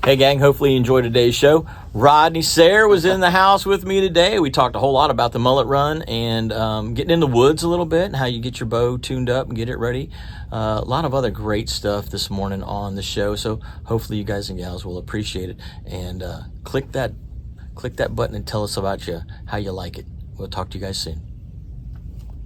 Hey, gang, hopefully you enjoyed today's show. Rodney Sahr was in the house with me today. We talked a whole lot about the mullet run and getting in the woods a little bit and how you get your bow tuned up and get it ready. A lot of other great stuff this morning on the show, so hopefully you guys and gals will appreciate it. And click that button and tell us about how you like it. We'll talk to you guys soon.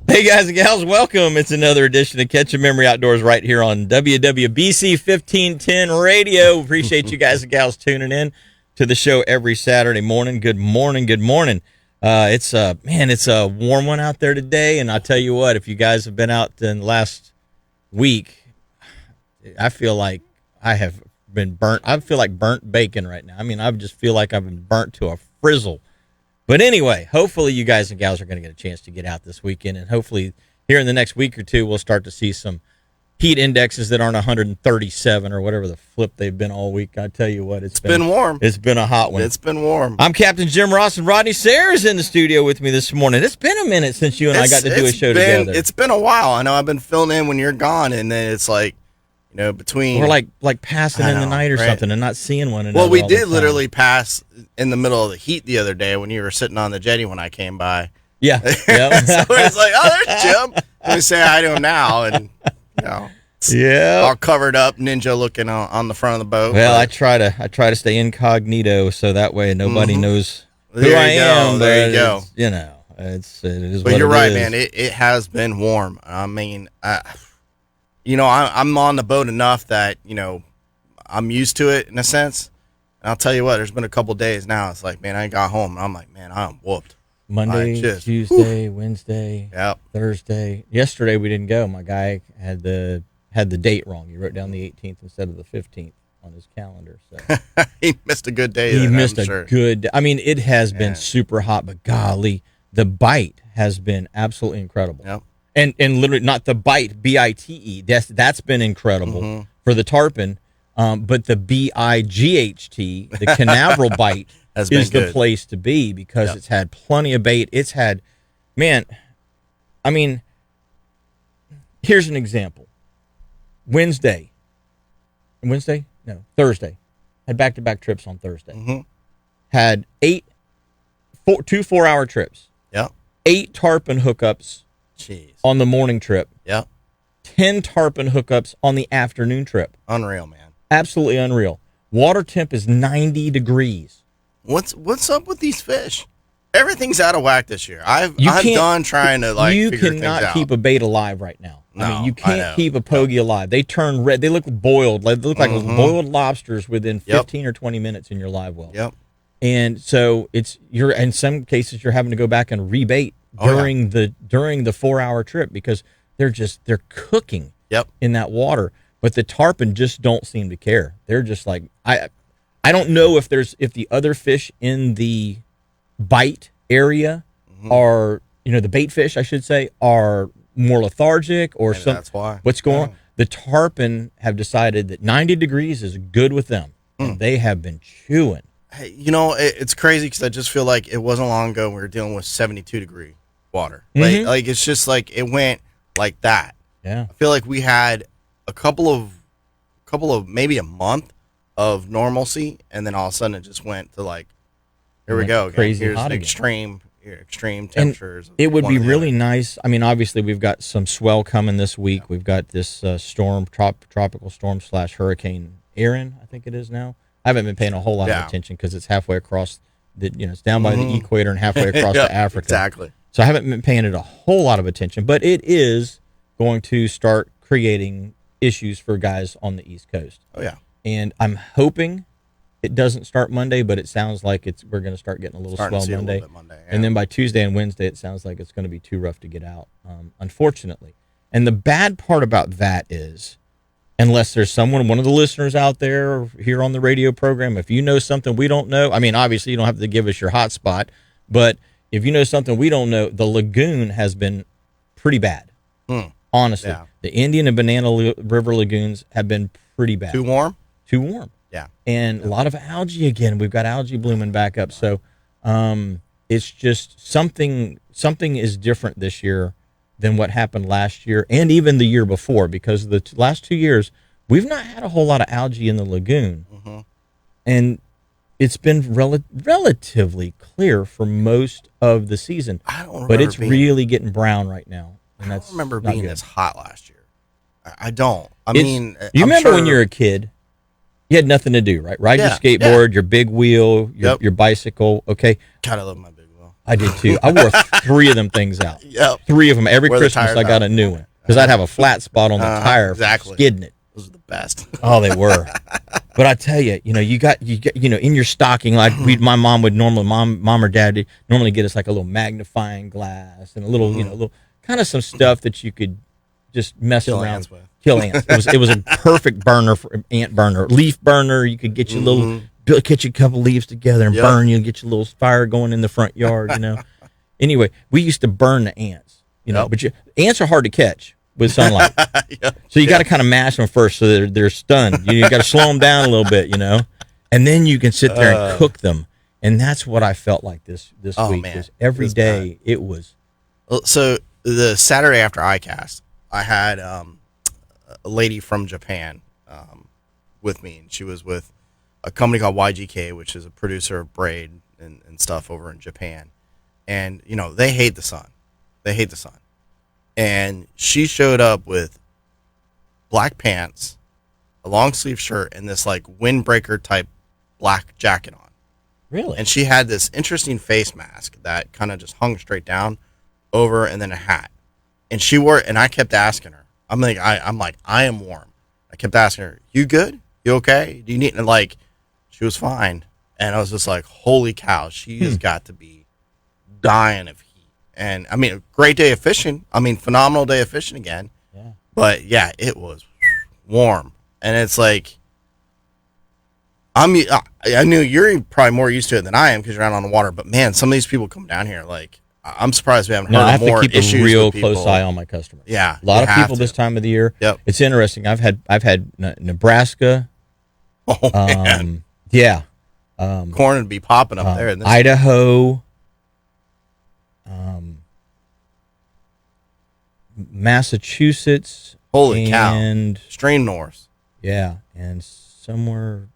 Hey guys and gals, welcome. It's another edition of Catch a Memory Outdoors right here on WWBC 1510 Radio. Appreciate you guys and gals tuning in to the show every Saturday morning. Good morning, good morning. It's a warm one out there today, and I'll tell you what, if you guys have been out in the last week, I feel like I have been burnt. I feel like burnt bacon right now. I mean, I just feel like I've been burnt to a frizzle. But anyway, hopefully you guys and gals are going to get a chance to get out this weekend, and hopefully here in the next week or two we'll start to see some heat indexes that aren't 137 or whatever the flip they've been all week. I tell you what, it's been warm. It's been a hot one. It's been warm. I'm Captain Jim Ross, and Rodney Sahr is in the studio with me this morning. It's been a minute since you and I got to do a show together. It's been a while. I know I've been filling in when you're gone, and then it's like, you know, between we're like passing in the night or something and not seeing one another. Well, we did literally pass in the middle of the heat the other day when you were sitting on the jetty when I came by. Yeah. So it's like, oh, there's Jim. Let me say hi to him now, and all covered up, ninja looking on the front of the boat. Well, I try to stay incognito so that way nobody knows who I am. There you go. You know, it is. But what you're right, is. man. It has been warm. I mean, I'm on the boat enough that, I'm used to it in a sense. And I'll tell you what, there's been a couple days now. It's like, man, I got home and I'm like, man, I'm whooped. Monday, Tuesday, Wednesday, Thursday. Yesterday we didn't go. My guy had the date wrong. He wrote down the 18th instead of the 15th on his calendar. So he missed a good day. He missed a good. I mean, it has been super hot, but golly, the bite has been absolutely incredible. Yep. And literally not the bite, B-I-T-E. That's been incredible for the tarpon. But the B-I-G-H-T, the canaveral bite, is the place to be because it's had plenty of bait. It's had, man, I mean, here's an example. Thursday. Had back-to-back trips on Thursday. Had 2 4-hour trips. Yep. 8 tarpon hookups. Jeez. On the morning trip. Yep. 10 tarpon hookups on the afternoon trip. Unreal, man. Absolutely unreal. Water temp is 90 degrees. What's up with these fish? Everything's out of whack this year. I'm done trying to figure things out. You cannot keep a bait alive right now. No, I mean, you can't keep a pogie alive. They turn red. They look boiled. They look like boiled lobsters within 15 or 20 minutes in your live well. Yep. And so you're in some cases you're having to go back and rebait during the 4-hour trip because they're cooking in that water. But the tarpon just don't seem to care. They're just like I don't know if the other fish in the bite area are, the bait fish I should say, are more lethargic or something. That's why. What's going on? The tarpon have decided that 90 degrees is good with them. And they have been chewing. Hey, it's crazy because I just feel like it wasn't long ago we were dealing with 72-degree water. Like it's just like it went like that. Yeah. I feel like we had a couple of maybe a month of normalcy, and then all of a sudden it just went to like, here we go, crazy here's hot extreme temperatures. And it would be really nice. I mean, obviously we've got some swell coming this week. Yeah. We've got this tropical storm / hurricane Aaron, I think it is now. I haven't been paying a whole lot of attention because it's halfway across it's down by the equator and halfway across to Africa. Exactly. So I haven't been paying it a whole lot of attention, but it is going to start creating issues for guys on the East Coast. Oh yeah. And I'm hoping it doesn't start Monday, but it sounds like we're going to start getting a little swell Monday. And then by Tuesday and Wednesday, it sounds like it's going to be too rough to get out, unfortunately. And the bad part about that is, unless there's one of the listeners out there here on the radio program, if you know something we don't know, I mean, obviously you don't have to give us your hot spot, but if you know something we don't know, the lagoon has been pretty bad. Honestly. Yeah. The Indian and Banana River lagoons have been pretty bad. Too warm? Too warm. Yeah. And a lot of algae again. We've got algae blooming back up. So it's just something is different this year than what happened last year and even the year before, because the last 2 years we've not had a whole lot of algae in the lagoon. and it's been relatively clear for most of the season. I don't remember but it's really getting brown right now. And I that's don't remember not being good. this hot last year. I don't. You I'm remember when sure- you were a kid, you had nothing to do, right? Ride your Yeah, skateboard, your big wheel, your bicycle. Okay, God, I love my big wheel. I did too. I wore 3 of them things out. Yep. 3 of them every Wear the Christmas. tires I got out. a new one because I'd have a flat spot on the tire for exactly. skidding it. Those are the best. Oh, they were. But I tell you, you got in your stocking, like my mom would normally, mom or dad would normally get us like a little magnifying glass and a little, little kind of some stuff that you could just mess Kill around ants with. Kill ants. It was a perfect burner for ant burner, leaf burner. You could get your little, get you a couple leaves together and burn you and get your little fire going in the front yard. Anyway, we used to burn the ants. But ants are hard to catch with sunlight. So you got to kind of mash them first so they're stunned. You got to slow them down a little bit, and then you can sit there and cook them. And that's what I felt like this week. Man. Was every day it was. So the Saturday after ICAST, I had a lady from Japan with me, and she was with a company called YGK, which is a producer of braid and stuff over in Japan. And, they hate the sun. And she showed up with black pants, a long sleeve shirt, and this like windbreaker type black jacket on. Really? And she had this interesting face mask that kind of just hung straight down over, and then a hat. And she wore it, and I kept asking her. I'm like, I am warm. I kept asking her, you good? You okay? Do you need, and like, she was fine. And I was just like, holy cow, she has got to be dying of heat. And I mean, a great day of fishing. Phenomenal day of fishing again. Yeah. But yeah, it was warm. And it's like, I knew you're probably more used to it than I am because you're out on the water. But man, some of these people come down here, like, I'm surprised we haven't heard I have more to keep issues a real with people. close eye on my customers. Yeah, a lot you of people have this to. time of the year. Yep. It's interesting. I've had Nebraska. Oh man, yeah. corn would be popping up there. In this Idaho. Massachusetts. Holy cow. And Stream north, yeah, and somewhere.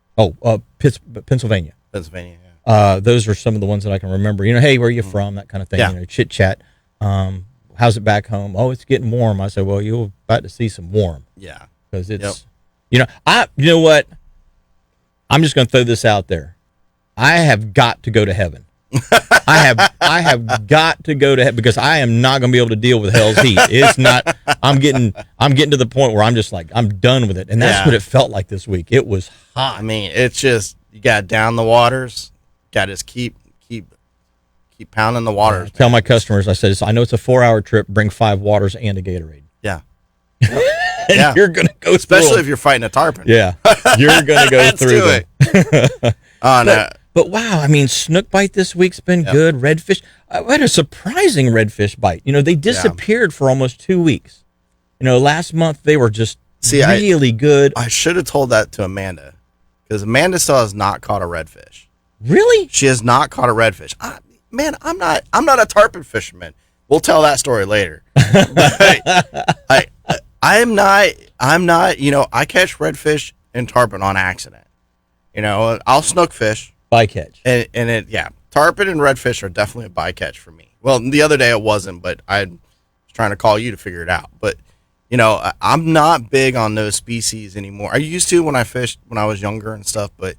Pennsylvania. Pennsylvania. Yeah. Those are some of the ones that I can remember. Hey, where are you from? That kind of thing. Yeah. Chit chat. How's it back home? Oh, it's getting warm. I said, well, you're about to see some warm Yeah. because it's, you know what? I'm just going to throw this out there. I have got to go to heaven. I have got to go to heaven because I am not going to be able to deal with hell's heat. It's not. I'm getting to the point where I'm just like I'm done with it, and that's what it felt like this week. It was hot. It's just you got to down the waters. Got to just keep pounding the waters. I tell my customers, I said, I know it's a 4-hour trip. Bring 5 waters and a Gatorade. Yeah. And you're gonna go, especially if you're fighting a tarpon. Yeah, you're gonna go through them. It. No. But wow, snook bite this week's been good. Redfish, I had a surprising redfish bite. They disappeared for almost 2 weeks. Last month they were just really good. I should have told that to Amanda because Amanda still has not caught a redfish. Really? She has not caught a redfish. Man, I'm not a tarpon fisherman. We'll tell that story later. I'm not. I catch redfish and tarpon on accident. I'll snook fish. Bycatch. And tarpon and redfish are definitely a bycatch for me. Well, the other day it wasn't, but I was trying to call you to figure it out. But, I'm not big on those species anymore. I used to when I fished when I was younger and stuff, but,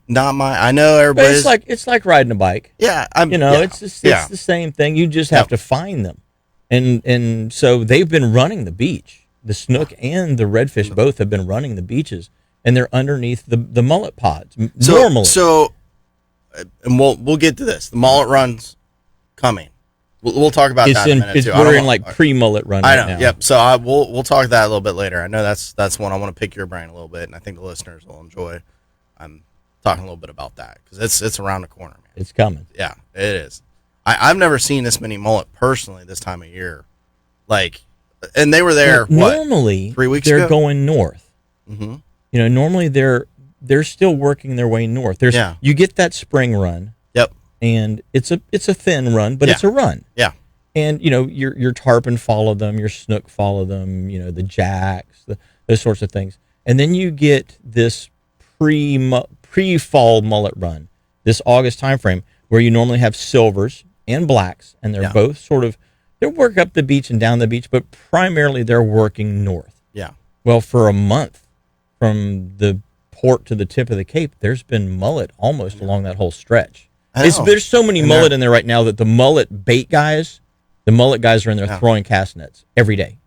not my. I know everybody's. It's like riding a bike. Yeah. It's the same thing. You just have to find them. And so they've been running the beach. The snook and the redfish both have been running the beaches. And they're underneath the mullet pods normally. And we'll get to this. The mullet run's coming. We'll talk about that in a minute too. We're in like pre-mullet run. I know. Right now. Yep. So we'll talk that a little bit later. I know that's one I want to pick your brain a little bit, and I think the listeners will enjoy. I'm talking a little bit about that because it's around the corner, man. It's coming. Yeah, it is. I've never seen this many mullet personally this time of year. And they were there. Normally, 3 weeks they're ago? going north. Mm-hmm. Normally they're still working their way north. You get that spring run. Yep. And it's a thin run, but it's a run. Yeah. And your tarpon follow them, your snook follow them, the jacks, those sorts of things. And then you get this pre-fall mullet run, this August time frame, where you normally have silvers and blacks, and they're both sort of, they work up the beach and down the beach, but primarily they're working north. Yeah. Well, for a month from the port to the tip of the Cape, there's been mullet almost along that whole stretch. There's so many mullet in there right now that the mullet guys are in there throwing cast nets every day.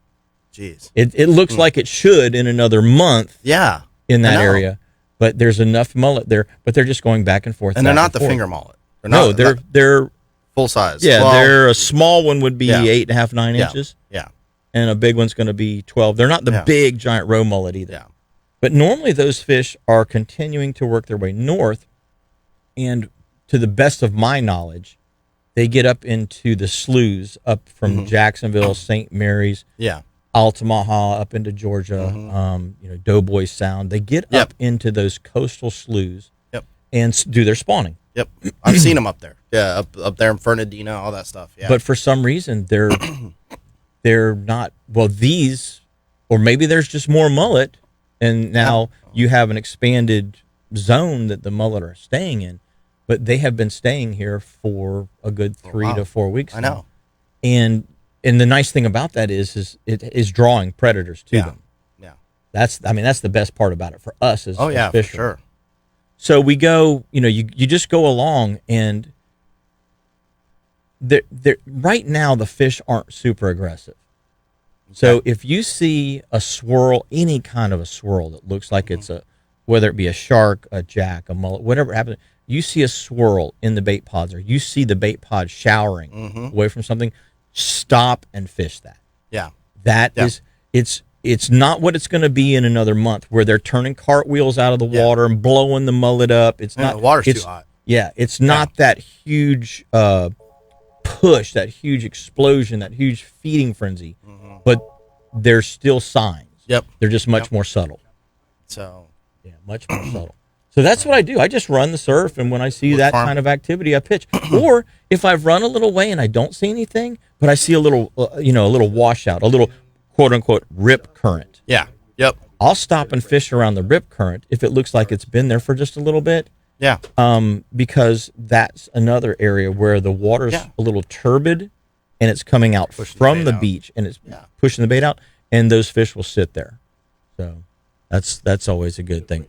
Jeez. It looks like it should in another month. Yeah. In that area, but there's enough mullet there, but they're just going back and forth. And they're not the finger mullet. They're full size. Yeah, 12. they're a small one would be 8.5, 9 inches. Yeah. And a big one's going to be 12. They're not the big giant roe mullet either. Yeah. But normally those fish are continuing to work their way north, and to the best of my knowledge, they get up into the sloughs up from Jacksonville, St. Mary's, Altamaha, up into Georgia, Doughboy Sound. They get up into those coastal sloughs and do their spawning. Yep, I've seen them up there. Yeah, up there in Fernandina, all that stuff. Yeah, but for some reason they're not. Well, these, or maybe there's just more mullet, and now you have an expanded zone that the mullet are staying in. But they have been staying here for a good 3 to 4 weeks. I know, and the nice thing about that is it is drawing predators to them. Yeah, that's the best part about it for us as as fishermen. for sure. So we go, you just go along, and right now the fish aren't super aggressive. Okay. So if you see a swirl, any kind of a swirl that looks like it's whether it be a shark, a jack, a mullet, whatever happens, you see a swirl in the bait pods, or you see the bait pod showering away from something, stop and fish that. Yeah. That is, it's not what it's going to be in another month, where they're turning cartwheels out of the water and blowing the mullet up. It's not. The water's too hot. Yeah, it's not that huge push, that huge explosion, that huge feeding frenzy. But there's still signs. Yep. They're just much more subtle. So. Yeah, much more subtle. So that's what I do. I just run the surf, and when I see that kind of activity, I pitch. Or if I've run a little way and I don't see anything, but I see a little, a little washout, a little quote unquote rip current. Yeah. Yep. I'll stop and fish around the rip current if it looks like it's been there for just a little bit. Yeah. Because that's another area where the water's a little turbid, and it's coming out from the beach, and it's pushing the bait out, and those fish will sit there. So that's always a good thing.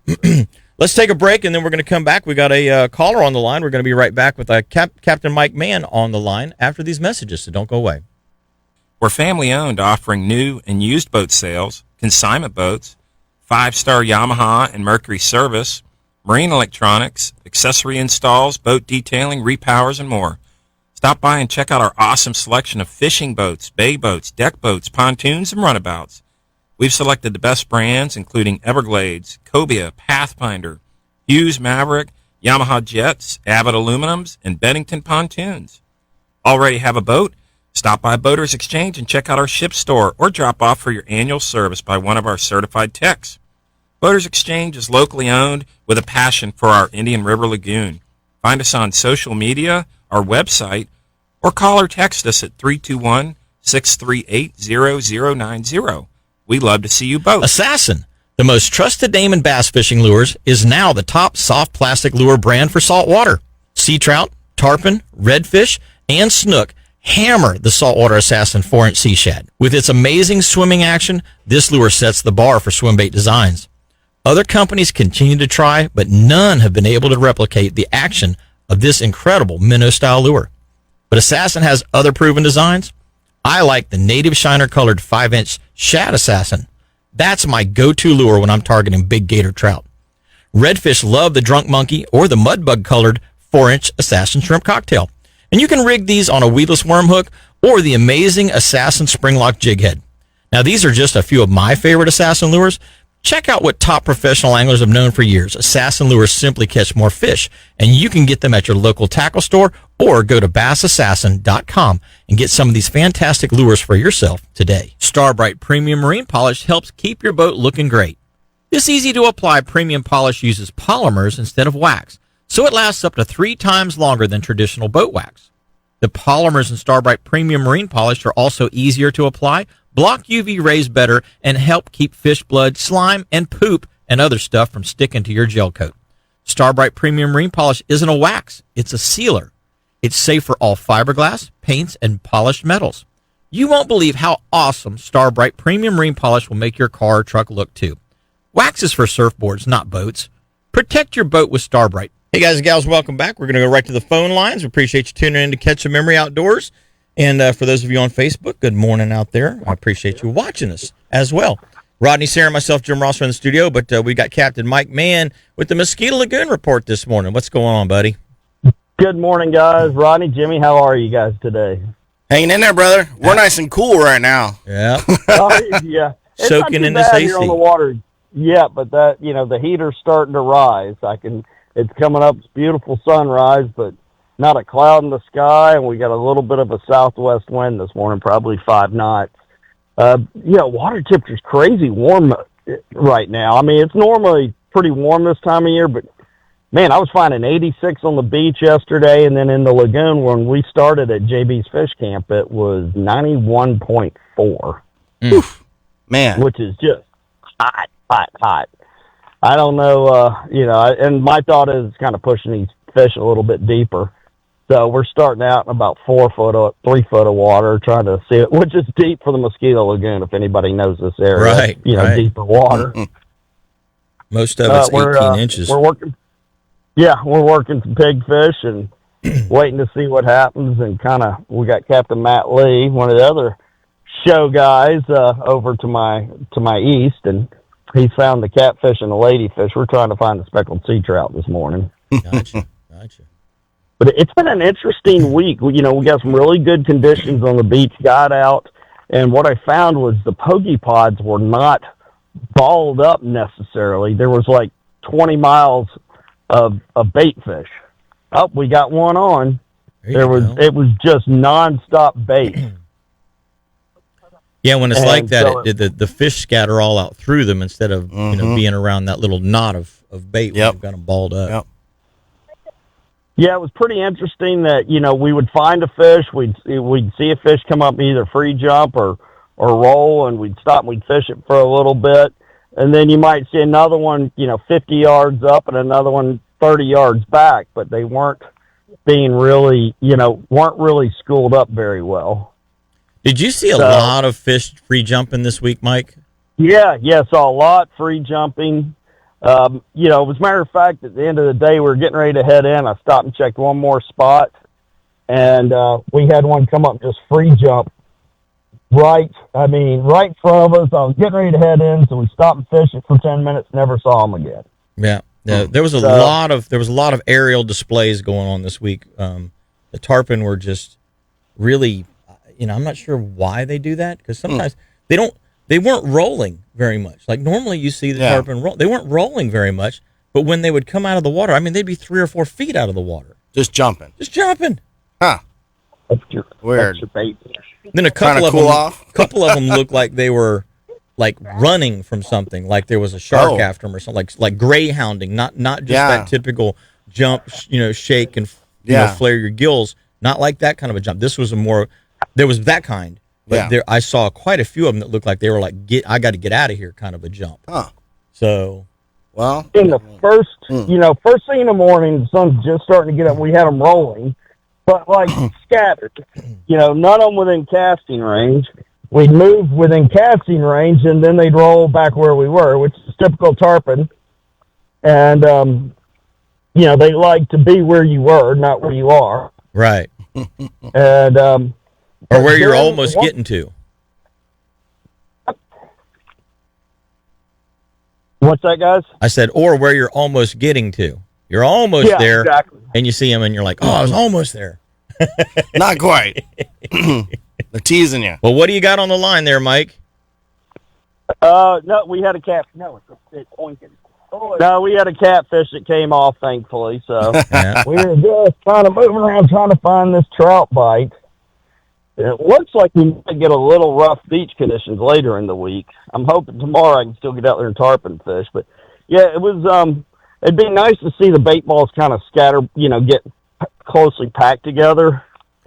Let's take a break, and then we're going to come back. We got a caller on the line. We're going to be right back with Captain Mike Mann on the line after these messages, so don't go away. We're family-owned, offering new and used boat sales, consignment boats, 5-star Yamaha and Mercury service, marine electronics, accessory installs, boat detailing, repowers, and more. Stop by and check out our awesome selection of fishing boats, bay boats, deck boats, pontoons, and runabouts. We've selected the best brands, including Everglades, Cobia, Pathfinder, Hughes Maverick, Yamaha Jets, Abbott Aluminums, and Bennington Pontoons. Already have a boat? Stop by Boaters Exchange and check out our ship store, or drop off for your annual service by one of our certified techs. Boaters Exchange is locally owned with a passion for our Indian River Lagoon. Find us on social media, our website, or call or text us at 321-638-0090. We'd love to see you both. Assassin, the most trusted name in bass fishing lures, is now the top soft plastic lure brand for saltwater. Sea trout, tarpon, redfish, and snook hammer the Saltwater Assassin 4-inch sea shad. With its amazing swimming action, this lure sets the bar for swim bait designs. Other companies continue to try, but none have been able to replicate the action of this incredible minnow-style lure. But Assassin has other proven designs. I like the native shiner colored 5-inch Shad Assassin. That's my go-to lure when I'm targeting big gator trout. Redfish love the Drunk Monkey or the Mudbug colored 4-inch Assassin Shrimp Cocktail. And you can rig these on a weedless worm hook or the amazing Assassin Springlock Jig Head. Now, these are just a few of my favorite Assassin lures. Check out what top professional anglers have known for years. Assassin lures simply catch more fish, and you can get them at your local tackle store or go to bassassassin.com and get some of these fantastic lures for yourself today. Starbright Premium Marine Polish helps keep your boat looking great. This easy-to-apply premium polish uses polymers instead of wax, so it lasts up to 3 times longer than traditional boat wax. The polymers in Starbright Premium Marine Polish are also easier to apply, block UV rays better, and help keep fish blood, slime, and poop and other stuff from sticking to your gel coat. Starbright Premium Marine Polish isn't a wax, it's a sealer. It's safe for all fiberglass, paints, and polished metals. You won't believe how awesome Starbright Premium Marine Polish will make your car or truck look too. Wax is for surfboards, not boats. Protect your boat with Starbright. Hey guys and gals, welcome back. We're going to go right to the phone lines. We appreciate you tuning in to Catch a Memory Outdoors. And for those of you on Facebook, good morning out there. I appreciate you watching us as well. Rodney Sahr and myself, Jim Ross, are in the studio, but we got Captain Mike Mann with the Mosquito Lagoon report this morning. What's going on, buddy? Good morning, guys. Rodney, Jimmy, how are you guys today? Hanging in there, brother. We're nice and cool right now. Yeah. Yeah. It's Soaking not in too this bad AC. here on the water. Yeah, but that, the heater's starting to rise. It's coming up. It's beautiful sunrise, but not a cloud in the sky, and we got a little bit of a southwest wind this morning, probably 5 knots. Water temperature's crazy warm right now. I mean, it's normally pretty warm this time of year, but man, I was finding 86 on the beach yesterday, and then in the lagoon when we started at JB's Fish Camp, it was 91.4. Man. Which is just hot. I don't know, and my thought is kind of pushing these fish a little bit deeper. So we're starting out in about 3 foot of water, trying to see it, which is deep for the Mosquito Lagoon, if anybody knows this area. Right, right. Deeper water. Most of it's 18 inches. We're working some pigfish and waiting to see what happens. And we got Captain Matt Lee, one of the other show guys, over to my east, and he found the catfish and the ladyfish. We're trying to find the speckled sea trout this morning. Gotcha. But it's been an interesting week. We got some really good conditions on the beach, got out, and what I found was the pokey pods were not balled up necessarily. There was like 20 miles of bait fish. Oh, we got one on. It was just nonstop bait. Yeah, when it's And like that, so the fish scatter all out through them instead of being around that little knot of bait when you've got them balled up. Yep. Yeah, it was pretty interesting that, we would find a fish, we'd see a fish come up, either free jump or roll, and we'd stop and we'd fish it for a little bit. And then you might see another one, 50 yards up and another one 30 yards back, but they weren't being really, weren't really schooled up very well. Did you see a lot of fish free jumping this week, Mike? Yeah, saw a lot free jumping. As a matter of fact, at the end of the day, we were getting ready to head in. I stopped and checked one more spot, and we had one come up just free jump right in front of us. I was getting ready to head in, so we stopped and fished it for 10 minutes, never saw him again. Yeah. There was a lot of aerial displays going on this week. The tarpon were just really, I'm not sure why they do that, because sometimes they weren't rolling very much. Like normally you see the tarpon roll. They weren't rolling very much, but when they would come out of the water, they'd be 3 or 4 feet out of the water. Just jumping. Huh. Weird. That's your bait. Then a couple of them looked like they were like running from something, like there was a shark after them or something, like greyhounding, not just that typical jump, shake and flare your gills, not like that kind of a jump. This was there was that kind. But I saw quite a few of them that looked like they were like, I got to get out of here kind of a jump. Huh. So, well, in the first thing in the morning, the sun's just starting to get up. We had them rolling, but like scattered. None of them within casting range. We'd move within casting range, and then they'd roll back where we were, which is typical tarpon. And they like to be where you were, not where you are. Right. And or where you're almost getting to. What's that, guys? I said, or where you're almost getting to. You're almost there, exactly. And you see them, and you're like, I was almost there. Not quite. They're teasing you. Well, what do you got on the line there, Mike? No, we had a cat. No, it's oinking. No, we had a catfish that came off, thankfully. So we were just kind of moving around trying to find this trout bite. It looks like we might get a little rough beach conditions later in the week. I'm hoping tomorrow I can still get out there and tarpon fish. But yeah, it was. It'd be nice to see the bait balls kind of scatter, get closely packed together.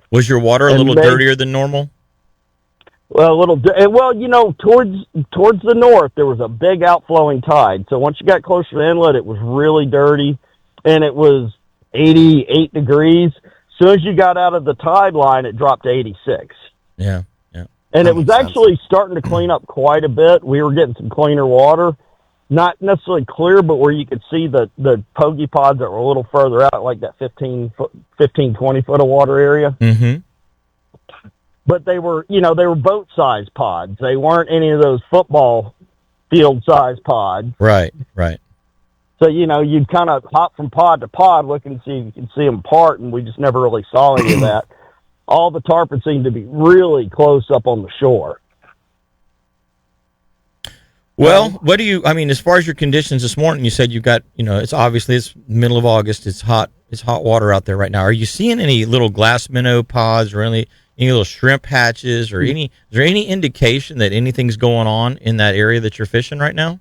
Was your water a little dirtier than normal? Well, towards the north, there was a big outflowing tide. So once you got closer to the inlet, it was really dirty, and it was 88 degrees. As soon as you got out of the tide line, it dropped to 86. Yeah. And That it was makes sense. actually starting to clean up quite a bit. We were getting some cleaner water. Not necessarily clear, but where you could see the pokey pods that were a little further out, like that 20 foot of water area. Mm-hmm. But they were boat-sized pods. They weren't any of those football field-sized pods. Right. So, you'd kind of hop from pod to pod looking to see if you can see them apart, and we just never really saw any of that. All the tarpon seemed to be really close up on the shore. Well, as far as your conditions this morning, you said you've got, it's middle of August. It's hot water out there right now. Are you seeing any little glass minnow pods or any little shrimp hatches or is there any indication that anything's going on in that area that you're fishing right now?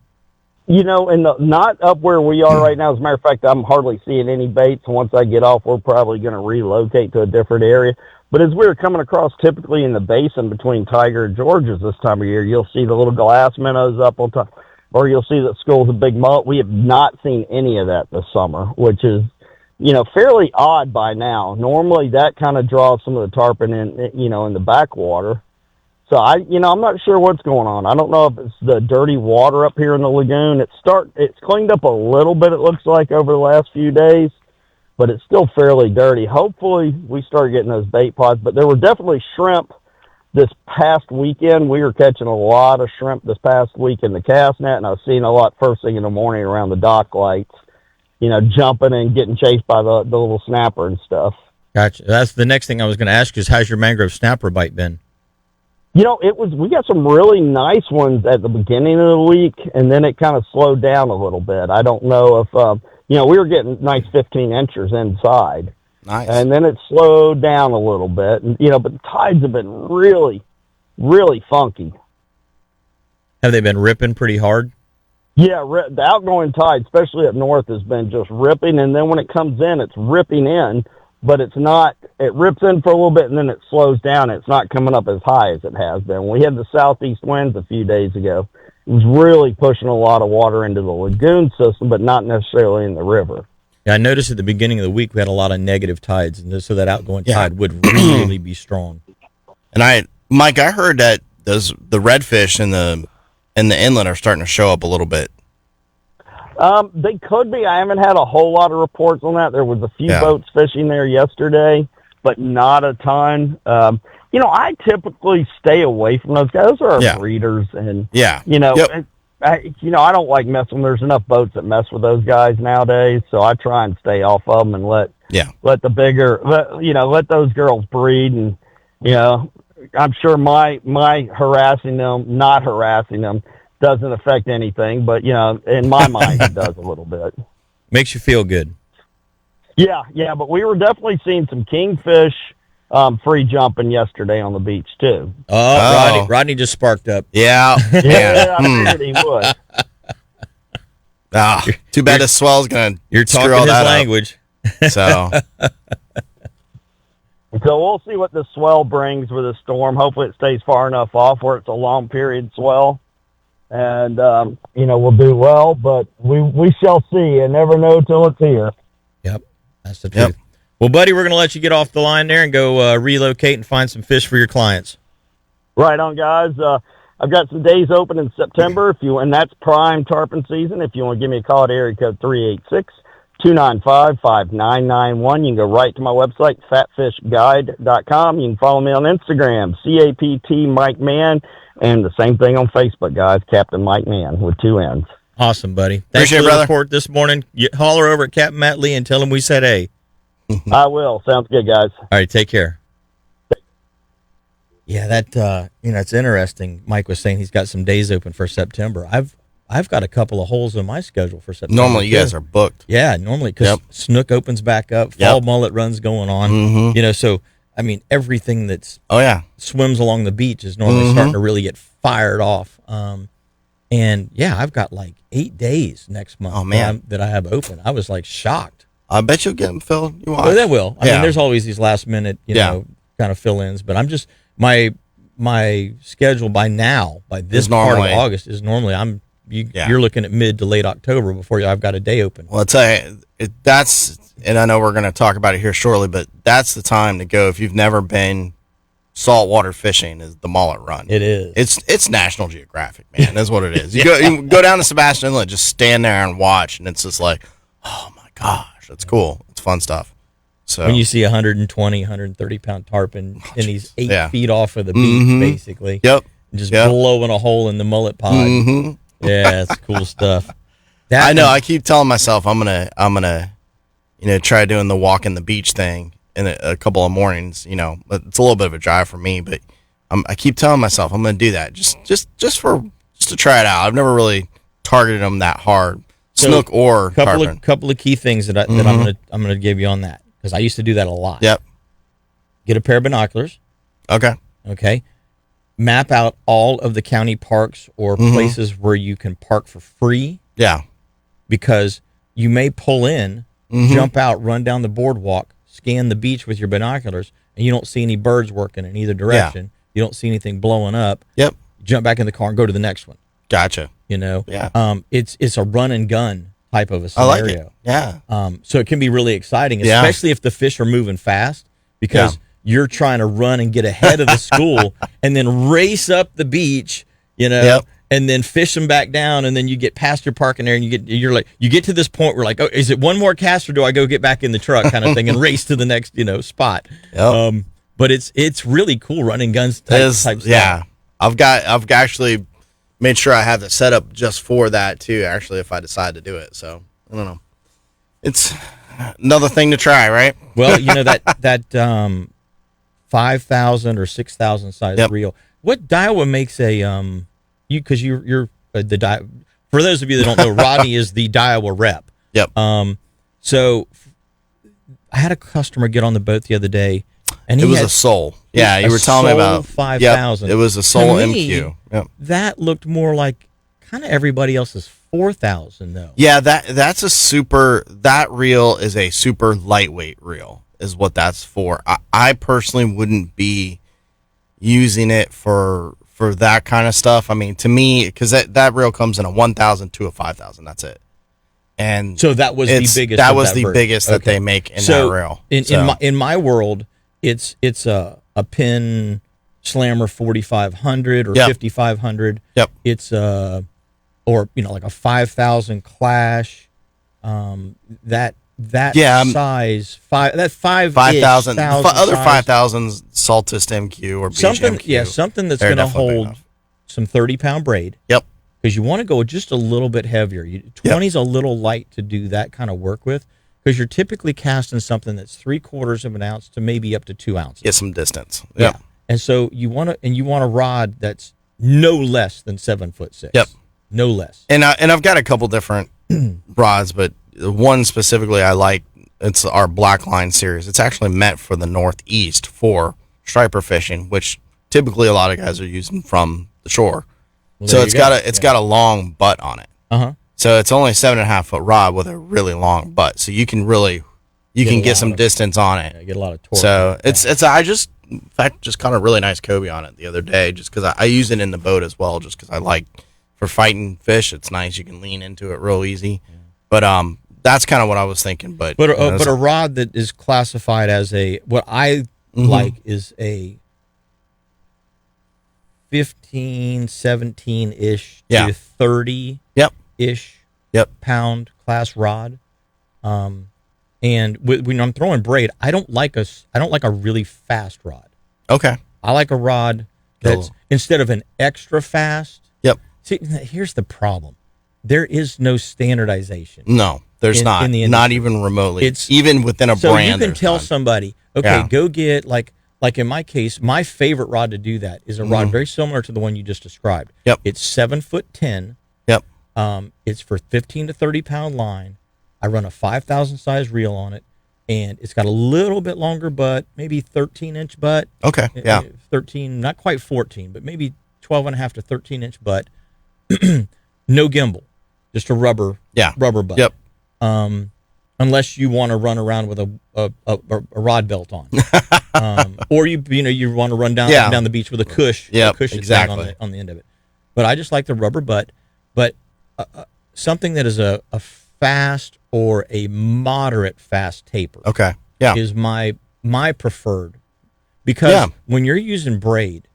Not up where we are right now. As a matter of fact, I'm hardly seeing any baits. Once I get off, we're probably going to relocate to a different area. But as we were coming across, typically in the basin between Tiger and Georges this time of year, you'll see the little glass minnows up on top, or you'll see that schools of big mullet. We have not seen any of that this summer, which is, fairly odd by now. Normally that kind of draws some of the tarpon in the backwater. So I'm not sure what's going on. I don't know if it's the dirty water up here in the lagoon. It's cleaned up a little bit, it looks like, over the last few days, but it's still fairly dirty. Hopefully we start getting those bait pods, but there were definitely shrimp this past weekend. We were catching a lot of shrimp this past week in the cast net, and I was seeing a lot first thing in the morning around the dock lights, jumping and getting chased by the little snapper and stuff. Gotcha. That's the next thing I was going to ask you is how's your mangrove snapper bite been? We got some really nice ones at the beginning of the week, and then it kind of slowed down a little bit. I don't know if, we were getting nice 15 inchers inside. Nice. And then it slowed down a little bit. And, but the tides have been really, really funky. Have they been ripping pretty hard? Yeah, the outgoing tide, especially up north, has been just ripping. And then when it comes in, it's ripping in. But it rips in for a little bit and then it slows down. It's not coming up as high as it has been. We had the southeast winds a few days ago. It was really pushing a lot of water into the lagoon system, but not necessarily in the river. Yeah, I noticed at the beginning of the week we had a lot of negative tides, and so that outgoing tide would really be strong. And Mike, I heard that the redfish in the inlet are starting to show up a little bit. They could be. I haven't had a whole lot of reports on that. There was a few boats fishing there yesterday, but not a ton. I typically stay away from those guys. Those are our breeders, and I don't like messing. There's enough boats that mess with those guys nowadays, so I try and stay off of them and let those girls breed. And I'm sure my not harassing them doesn't affect anything, but in my mind it does a little bit. Makes you feel good. Yeah, but we were definitely seeing some kingfish free jumping yesterday on the beach too. Oh. Rodney just sparked up. Yeah. I figured he would. Too bad the swell's gonna you're screw talking all his that language. Up. So we'll see what the swell brings with the storm. Hopefully it stays far enough off where it's a long period swell. And, we'll do well, but we shall see. You never know till it's here. Yep, that's the truth. Well, buddy, we're going to let you get off the line there and go relocate and find some fish for your clients. Right on, guys. I've got some days open in September, and that's prime tarpon season. If you want to give me a call at area code 386-295-5991. You can go right to my website, fatfishguide.com. You can follow me on Instagram, CAPT Mike Mann. And the same thing on Facebook, guys, Captain Mike Mann with 2 N's. Awesome, buddy. Thanks for the report this morning. You holler over at Captain Matt Lee and tell him we said hey. I will. Sounds good, guys. All right, take care. Yeah, that it's interesting. Mike was saying he's got some days open for September. I've got a couple of holes in my schedule for September. Normally, you guys are booked. Yeah, normally because snook opens back up, fall mullet runs going on. Mm-hmm. So everything that's swims along the beach is normally starting to really get fired off. And I've got like 8 days next month that I have open. I was like shocked. I bet you'll get them, Phil. You watch. Well, that will. I mean, there's always these last minute, kind of fill-ins. But I'm just my my schedule by this Is part of normally- August is normally you're looking at mid to late October before I've got a day open. Well, I'll tell you, and I know we're going to talk about it here shortly, but that's the time to go if you've never been saltwater fishing. Is the mullet run? It is. It's National Geographic, man. That's what it is. You go down to Sebastian Inlet, just stand there and watch, and it's just like, oh my gosh, that's cool. It's fun stuff. So When you see 120, 130 pound tarpon and he's 8 Yeah. feet off of the beach, basically, yep, and just Yep. blowing a hole in the mullet pod. Yeah, it's cool stuff. I know. I keep telling myself I'm gonna, try doing the walk in the beach thing in a couple of mornings. It's a little bit of a drive for me, but I keep telling myself I'm gonna do that just to try it out. I've never really targeted them that hard, snook or tarpon. Couple of key things that I'm gonna give you on that, because I used to do that a lot. Yep. Get a pair of binoculars. Okay. Map out all of the county parks or places where you can park for free, Yeah. because you may pull in, jump out, run down the boardwalk, scan the beach with your binoculars, and you don't see any birds working in either direction. You don't see anything blowing up. Yep. Jump back in the car and go to the next one. Gotcha. Yeah. It's a run and gun type of a I like scenario. it. Yeah. So it can be really exciting, Yeah. especially if the fish are moving fast, because you're trying to run and get ahead of the school and then race up the beach, Yep. and then fish them back down, and then you get past your parking area and you get to this point where like, oh, is it one more cast or do I go get back in the truck kind of thing and race to the next spot? Yep. But it's really cool running guns type stuff. Yeah. I've actually made sure I have the setup just for that too, actually, if I decide to do it. So I don't know. It's another thing to try, right? Well, that 5,000 or 6,000 size reel. What Daiwa makes a because you're the for those of you that don't know, Rodney is the Daiwa rep. Yep. So I had a customer get on the boat the other day, and It was a Soul. Yeah, you were telling me about 5,000. Yep, it was a Soul To me, MQ. Yep. That looked more like kind of everybody else's 4,000 though. Yeah, that's a super. That reel is a super lightweight reel, is what that's for. I personally wouldn't be using it for that kind of stuff. I mean, to me, because that reel comes in a 1,000 to a 5,000. That's it. And So that was the biggest. That of was that the version. biggest that Okay. they make in So that reel. In my world, it's a pin slammer 4,500 or Yep. 5,500. Yep. It's or like a 5,000 Clash. That Yeah, size 5,000 other 5,000s Saltist MQ or Beach something. MQ. Yeah, something that's They're going to definitely big hold enough. some 30-pound braid. Yep. Because you want to go just a little bit heavier. 20's a little light to do that kind of work with, because you're typically casting something that's 3/4 of an ounce to maybe up to 2 ounces. Get some distance. Yep. Yeah. And so you want a rod that's no less than 7'6". Yep. No less. And I've got a couple different rods, but the one specifically I like, it's our Black Line series. It's actually meant for the Northeast for striper fishing, which typically a lot of guys are using from the shore. Well, So there it's you go. got a long butt on it. Uh-huh. So it's only a 7.5 foot rod with a really long butt. So you can get some distance on it. Yeah, get a lot of torque. So I just caught a really nice Kobe on it the other day, just because I use it in the boat as well, just because I like for fighting fish. It's nice. You can lean into it real easy. But that's kind of what I was thinking. But a rod that is classified as what I like is a 15, 17-ish Yeah. to 30-ish pound class rod. And when I'm throwing braid, I don't like a really fast rod. Okay. I like a rod that's instead of an extra fast. Yep. See, here's the problem. There is no standardization. No, there's not. in the Not industry. even remotely. It's even within a so brand. you can there's tell none. somebody, okay, Yeah. go get like in my case, my favorite rod to do that is a rod very similar to the one you just described. Yep. It's 7'10". Yep. It's for 15 to 30 pound line. I run a 5,000 size reel on it, and it's got a little bit longer butt, maybe 13-inch butt. Okay. Yeah. 13, not quite 14, but maybe 12.5 to 13-inch butt. No gimbal, just a rubber butt. Yep. unless you want to run around with a rod belt on, or you want to run down the beach with a cush. Yep, cush exactly. on the end of it. But I just like the rubber butt. But something that is a fast or a moderate fast taper. Okay. Yeah. Is my preferred, because when you're using braid,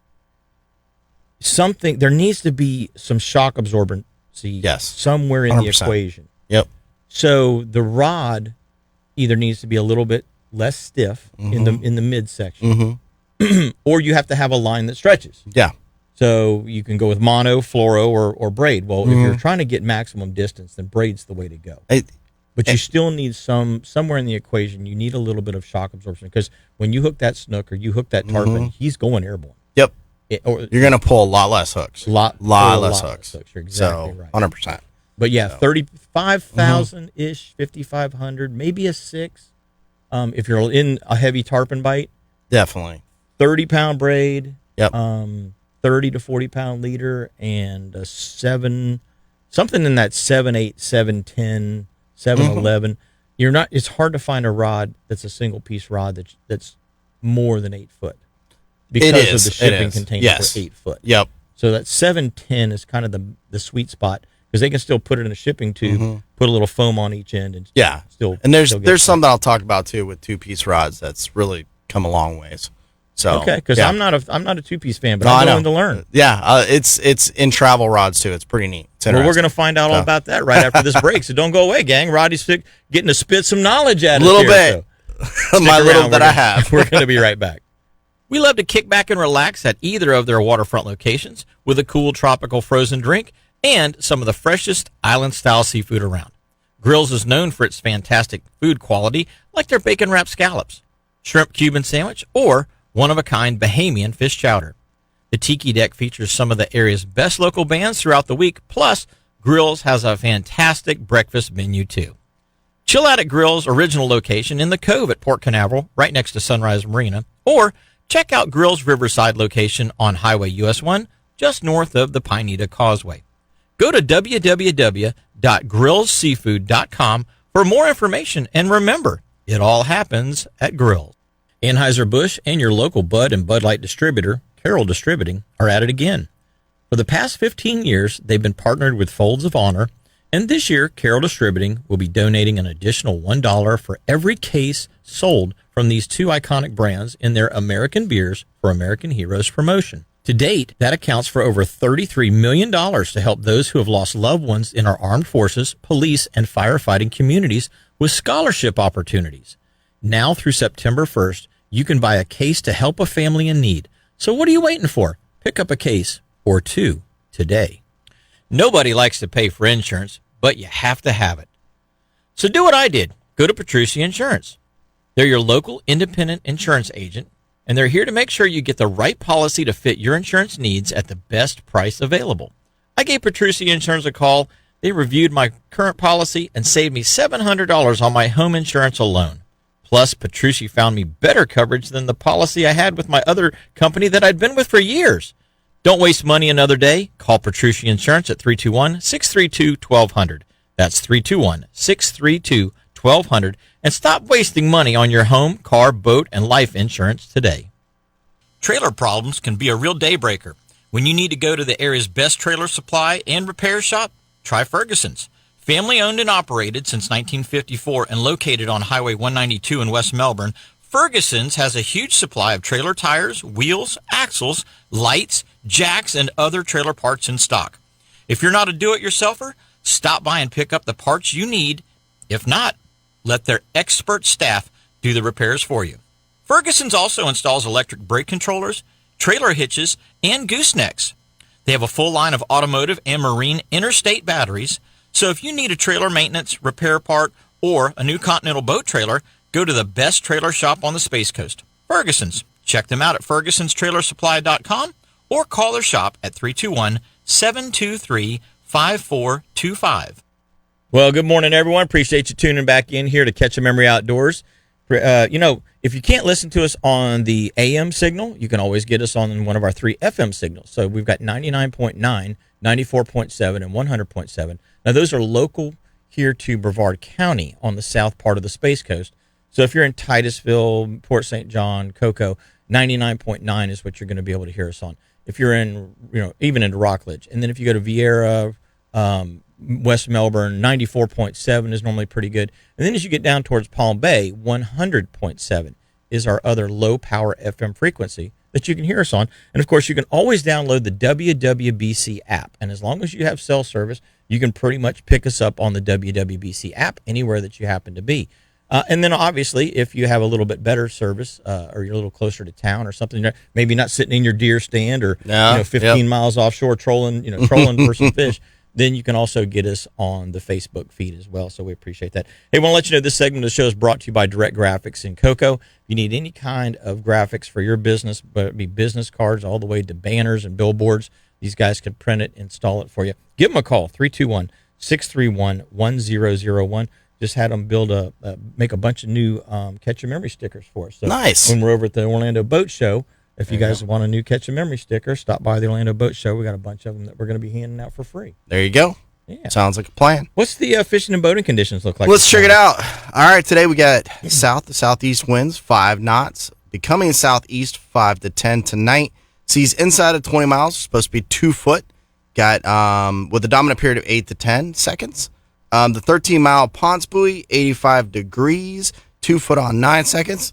there needs to be some shock absorbency somewhere in 100%. The equation. Yep. So the rod either needs to be a little bit less stiff in the midsection, or you have to have a line that stretches. Yeah. So you can go with mono, fluoro, or braid. Well, if you're trying to get maximum distance, then braid's the way to go. But you still need somewhere in the equation. You need a little bit of shock absorption, because when you hook that snook or you hook that tarpon, he's going airborne. Yep. You're going to pull a lot less hooks. Lot less hooks. You're exactly right. 100%. But yeah, 35,000 ish, 5,500, maybe a 6. If you're in a heavy tarpon bite, definitely 30-pound braid. Yep. 30 to 40-pound leader, and a 7, something in that 7/8, 7/10, 7/11. It's hard to find a rod that's a single piece rod that's more than 8 foot, because of the shipping container for 8 foot. Yep. So that 7/10 is kind of the sweet spot, because they can still put it in a shipping tube, put a little foam on each end, and still. And there's something I'll talk about too with 2-piece rods that's really come a long ways. So okay, because I'm not a 2-piece fan, but I'm willing to learn. Yeah, it's in travel rods too. It's pretty neat. Well, we're going to find out all about that right after this break. So don't go away, gang. Rodney's getting to spit some knowledge at us. A little bit. So my little that I have. We're going to be right back. We love to kick back and relax at either of their waterfront locations with a cool tropical frozen drink and some of the freshest island-style seafood around. Grills is known for its fantastic food quality, like their bacon-wrapped scallops, shrimp Cuban sandwich, or one-of-a-kind Bahamian fish chowder. The Tiki Deck features some of the area's best local bands throughout the week, plus Grills has a fantastic breakfast menu too. Chill out at Grills' original location in the Cove at Port Canaveral, right next to Sunrise Marina, or check out Grills' Riverside location on Highway US 1, just north of the Pineda Causeway. Go to www.grillsseafood.com for more information, and remember, it all happens at Grills. Anheuser-Busch and your local Bud and Bud Light distributor, Carroll Distributing, are at it again. For the past 15 years, they've been partnered with Folds of Honor, and this year, Carroll Distributing will be donating an additional $1 for every case sold from these two iconic brands in their American Beers for American Heroes promotion. To date, that accounts for over $33 million to help those who have lost loved ones in our armed forces, police, and firefighting communities with scholarship opportunities. Now through September 1st, you can buy a case to help a family in need. So what are you waiting for? Pick up a case or two today. Nobody likes to pay for insurance, but you have to have it. So do what I did. Go to Petrucci Insurance. They're your local independent insurance agent, and they're here to make sure you get the right policy to fit your insurance needs at the best price available. I gave Petrucci Insurance a call. They reviewed my current policy and saved me $700 on my home insurance alone. Plus, Petrucci found me better coverage than the policy I had with my other company that I'd been with for years. Don't waste money another day. Call Petrucci Insurance at 321-632-1200. That's 321-632-1200. And stop wasting money on your home, car, boat, and life insurance today. Trailer problems can be a real day breaker. When you need to go to the area's best trailer supply and repair shop, try Ferguson's. Family owned and operated since 1954 and located on Highway 192 in West Melbourne, Ferguson's has a huge supply of trailer tires, wheels, axles, lights, jacks, and other trailer parts in stock. If you're not a do-it-yourselfer, stop by and pick up the parts you need. If not, let their expert staff do the repairs for you. Ferguson's also installs electric brake controllers, trailer hitches, and goosenecks. They have a full line of automotive and marine interstate batteries. So if you need a trailer maintenance, repair part, or a new Continental boat trailer, go to the best trailer shop on the Space Coast, Ferguson's. Check them out at fergusonstrailersupply.com or call their shop at 321-723-5425. Well, good morning, everyone. Appreciate you tuning back in here to Catch a Memory Outdoors. If you can't listen to us on the AM signal, you can always get us on one of our 3 FM signals. So we've got 99.9, 94.7, and 100.7. Now, those are local here to Brevard County on the south part of the Space Coast. So if you're in Titusville, Port St. John, Cocoa, 99.9 is what you're going to be able to hear us on. If you're in, even into Rockledge. And then if you go to Vieira, West Melbourne, 94.7 is normally pretty good. And then as you get down towards Palm Bay, 100.7 is our other low-power FM frequency that you can hear us on. And, of course, you can always download the WWBC app. And as long as you have cell service, you can pretty much pick us up on the WWBC app anywhere that you happen to be. And then, obviously, if you have a little bit better service or you're a little closer to town or something, maybe not sitting in your deer stand or 15 miles offshore trolling for some fish, then you can also get us on the Facebook feed as well. So we appreciate that. Hey, I want to let you know this segment of the show is brought to you by Direct Graphics in Cocoa. If you need any kind of graphics for your business, but it be business cards all the way to banners and billboards, these guys can print it, install it for you. Give them a call, 321-631-1001. Just had them make a bunch of new Catch a Memory stickers for us. So nice. When we're over at the Orlando Boat Show, if you guys want a new Catch a Memory sticker, stop by the Orlando Boat Show. We got a bunch of them that we're going to be handing out for free. There you go. Yeah. Sounds like a plan. What's the fishing and boating conditions look like? Let's check it out. All right, today we got south to southeast winds, 5 knots. Becoming southeast, 5 to 10 tonight. Seas inside of 20 miles, supposed to be 2 foot. Got with a dominant period of 8 to 10 seconds. The 13-mile Ponce buoy, 85 degrees, 2 foot on 9 seconds.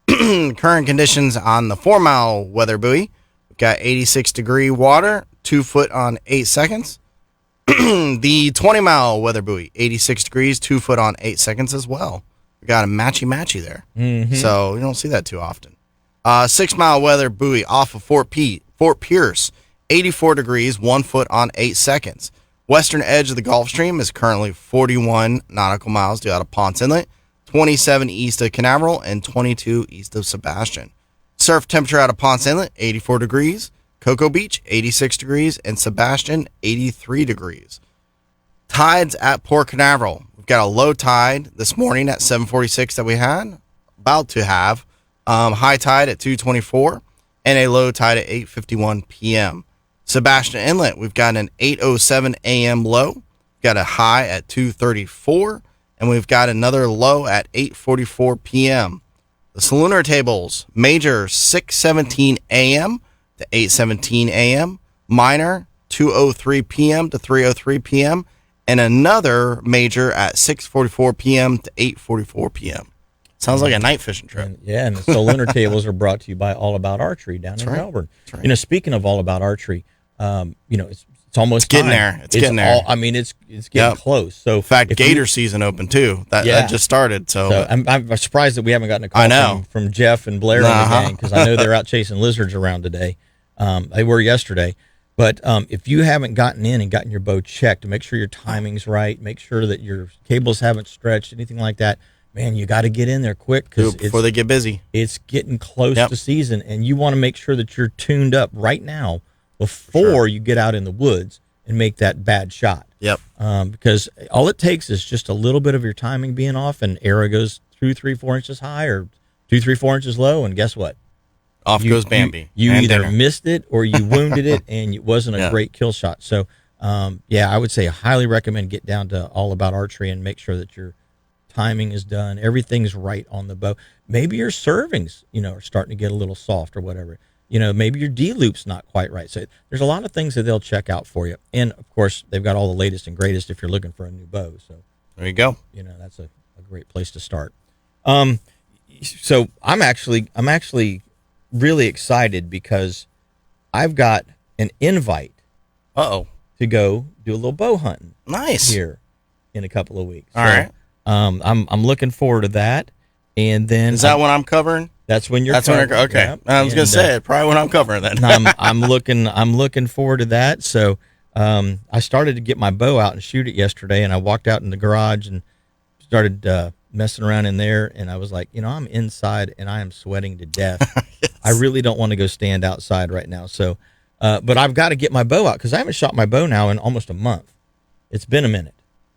Current conditions on the 4-mile weather buoy. We've got 86-degree water, 2 foot on 8 seconds. The 20-mile weather buoy, 86 degrees, 2 foot on 8 seconds as well. We got a matchy there. Mm-hmm. So you don't see that too often. 6-mile weather buoy off of Fort Pierce, 84 degrees, 1 foot on 8 seconds. Western edge of the Gulf Stream is currently 41 nautical miles due out of Ponce Inlet, 27 east of Canaveral, and 22 east of Sebastian. Surf temperature out of Ponce Inlet, 84 degrees. Cocoa Beach, 86 degrees. And Sebastian, 83 degrees. Tides at Port Canaveral. We've got a low tide this morning at 7:46 that we had, about to have. High tide at 2:24, and a low tide at 8:51 p.m. Sebastian Inlet, we've got an 8:07 a.m. low. We've got a high at 2:34, and we've got another low at 8:44 p.m. The Salooner tables, major 6:17 a.m. to 8:17 a.m., minor 2:03 p.m. to 3:03 p.m., and another major at 6:44 p.m. to 8:44 p.m. Sounds like a night fishing trip. And the Salooner tables are brought to you by All About Archery down in Melbourne. That's right. Speaking of All About Archery, it's almost getting time. there. It's getting there. It's getting close. So in fact, gator season opened too. That just started. So I'm surprised that we haven't gotten a call from Jeff and Blair and the gang, because I know they're out chasing lizards around today. They were yesterday. But if you haven't gotten in and gotten your bow checked to make sure your timing's right, make sure that your cables haven't stretched, anything like that, man, you got to get in there quick before they get busy. It's getting close to season, and you want to make sure that you're tuned up right now before you get out in the woods and make that bad shot. Yep. Because all it takes is just a little bit of your timing being off, and arrow goes 2, 3, 4 inches high or 2, 3, 4 inches low, and guess what? Off goes Bambi. You either missed it or you wounded it, and it wasn't a great kill shot. So, I would say I highly recommend get down to All About Archery and make sure that your timing is done. Everything's right on the bow. Maybe your servings, are starting to get a little soft or whatever. Maybe your D-loop's not quite right. So there's a lot of things that they'll check out for you. And, of course, they've got all the latest and greatest if you're looking for a new bow. So there you go. That's a great place to start. So I'm actually really excited because I've got an invite to go do a little bow hunting. Nice. Here in a couple of weeks. All right. I'm looking forward to that. And then is that when I'm covering? That's when you're covering. Okay. Yep. I was going to say it, probably when I'm covering then. I'm looking forward to that. So I started to get my bow out and shoot it yesterday, and I walked out in the garage and started messing around in there, and I was like, I'm inside and I am sweating to death. Yes. I really don't want to go stand outside right now. So but I've got to get my bow out because I haven't shot my bow now in almost a month. It's been a minute.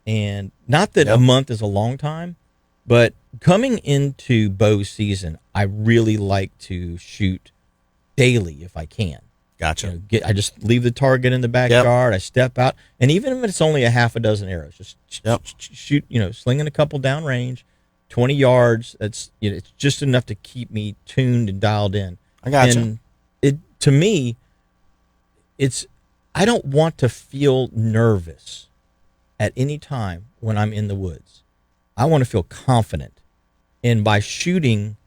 And not that a month is a long time, but coming into bow season, I really like to shoot daily if I can. Gotcha. I just leave the target in the backyard. I step out, and even if it's only a half a dozen arrows, just shoot. Slinging a couple downrange, 20 yards. That's it's just enough to keep me tuned and dialed in. I gotcha. And to me, I don't want to feel nervous at any time when I'm in the woods. I want to feel confident, and by shooting,